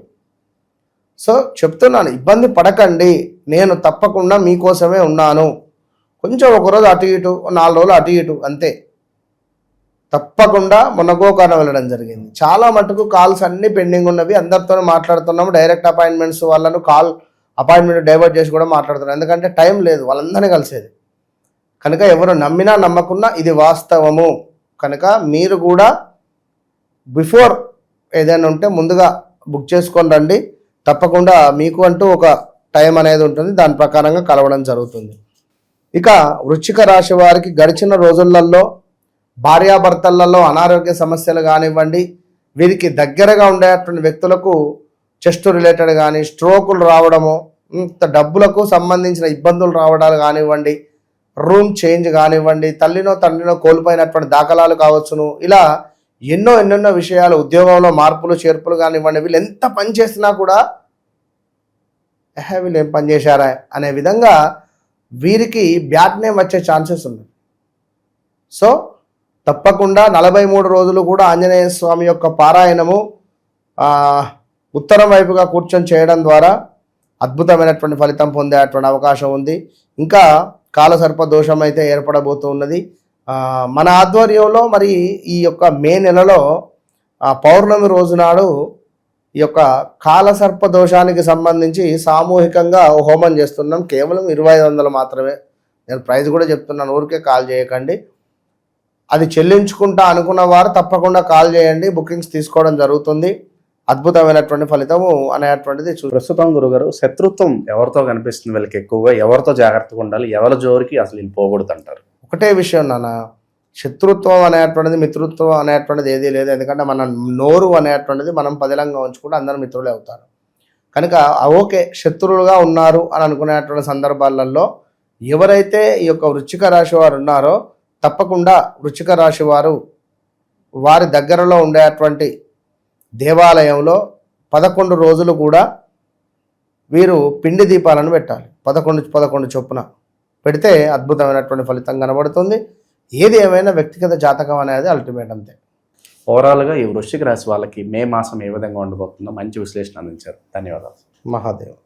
సో చెప్తున్నాను, ఇబ్బంది పడకండి, నేను తప్పకుండా మీకోసమే ఉన్నాను. కొంచెం ఒకరోజు అటు ఇటు, 4 రోజులు అటు ఇటు అంతే. తప్పకుండా మొన్న గోకర్ణ వెళ్ళడం జరిగింది. చాలా మటుకు కాల్స్ అన్నీ పెండింగ్ ఉన్నవి. అందరితో మాట్లాడుతున్నాము. డైరెక్ట్ అపాయింట్మెంట్స్ వాళ్ళను అపాయింట్మెంట్ డైవర్ట్ చేసి కూడా మాట్లాడుతున్నాం. ఎందుకంటే టైం లేదు వాళ్ళందరినీ కలిసేది. కనుక ఎవరు నమ్మినా నమ్మకున్నా ఇది వాస్తవము. కనుక మీరు కూడా బిఫోర్ ఏదైనా ఉంటే ముందుగా బుక్ చేసుకొని రండి. తప్పకుండా మీకు అంటూ ఒక టైం అనేది ఉంటుంది, దాని ప్రకారంగా కలవడం జరుగుతుంది. ఇక వృశ్చిక రాశి వారికి గడిచిన రోజులలో భార్యాభర్తలలో అనారోగ్య సమస్యలు కానివ్వండి, వీరికి దగ్గరగా ఉండేటువంటి వ్యక్తులకు చెస్ట్ రిలేటెడ్ కానీ స్ట్రోకులు రావడము, డబ్బులకు సంబంధించిన ఇబ్బందులు రావడాలు కానివ్వండి, రూమ్ చేంజ్ కానివ్వండి, తల్లినో తండ్రినో కోల్పోయినటువంటి దాఖలాలు కావచ్చును, ఇలా ఎన్నెన్నో విషయాలు, ఉద్యోగంలో మార్పులు చేర్పులు కానివ్వండి, వీళ్ళు ఎంత పని చేసినా కూడా వీళ్ళు ఏం పని చేశారా అనే విధంగా వీరికి బ్యాడ్ నేమ్ వచ్చే ఛాన్సెస్ ఉంది. సో తప్పకుండా 43 రోజులు కూడా ఆంజనేయ స్వామి యొక్క పారాయణము ఉత్తరం వైపుగా కూర్చొని చేయడం ద్వారా అద్భుతమైనటువంటి ఫలితం పొందేటువంటి అవకాశం ఉంది. ఇంకా కాలసర్ప దోషం అయితే ఏర్పడబోతూ ఉన్నది. మన ఆధ్వర్యంలో మరి ఈ యొక్క మే నెలలో పౌర్ణమి రోజు నాడు ఈ యొక్క కాలసర్ప దోషానికి సంబంధించి సామూహికంగా హోమం చేస్తున్నాం. కేవలం 2500 మాత్రమే. నేను ప్రైజ్ కూడా చెప్తున్నాను, ఊరికే కాల్ చేయకండి. అది చెల్లించుకుంటా అనుకున్న వారు తప్పకుండా కాల్ చేయండి, బుకింగ్స్ తీసుకోవడం జరుగుతుంది. అద్భుతమైనటువంటి ఫలితము అనేటువంటిది ప్రస్తుతం గురుగారు శత్రుత్వం ఎవరితో కనిపిస్తుంది వీళ్ళకి ఎక్కువగా, ఎవరితో జాగ్రత్తగా ఉండాలి, ఎవరి జోరికి అసలు వీళ్ళు పోకూడదు అంటారు? ఒకటే విషయం నాన్న, శత్రుత్వం అనేటువంటిది మిత్రుత్వం అనేటువంటిది ఏదీ లేదు. ఎందుకంటే మన నోరు అనేటువంటిది మనం పదిలంగా ఉంచుకుంటే అందరూ మిత్రులే అవుతారు. కనుక ఓకే శత్రువులుగా ఉన్నారు అని అనుకునేటువంటి సందర్భాలలో ఎవరైతే ఈ యొక్క వృశ్చిక రాశి వారు ఉన్నారో తప్పకుండా వృశ్చిక రాశి వారు వారి దగ్గరలో ఉండేటువంటి దేవాలయంలో 11 రోజులు కూడా వీరు పిండి దీపాలను పెట్టాలి. 11 చొప్పున పెడితే అద్భుతమైనటువంటి ఫలితం కనబడుతుంది. ఏది ఏమైనా వ్యక్తిగత జాతకం అనేది అల్టిమేట్ అంతే. ఓవరాల్గా ఈ వృశ్చిక రాశి వాళ్ళకి మే మాసం ఏ విధంగా ఉండబోతుందో మంచి విశ్లేషణ అందించారు. ధన్యవాదాలు. మహాదేవ్.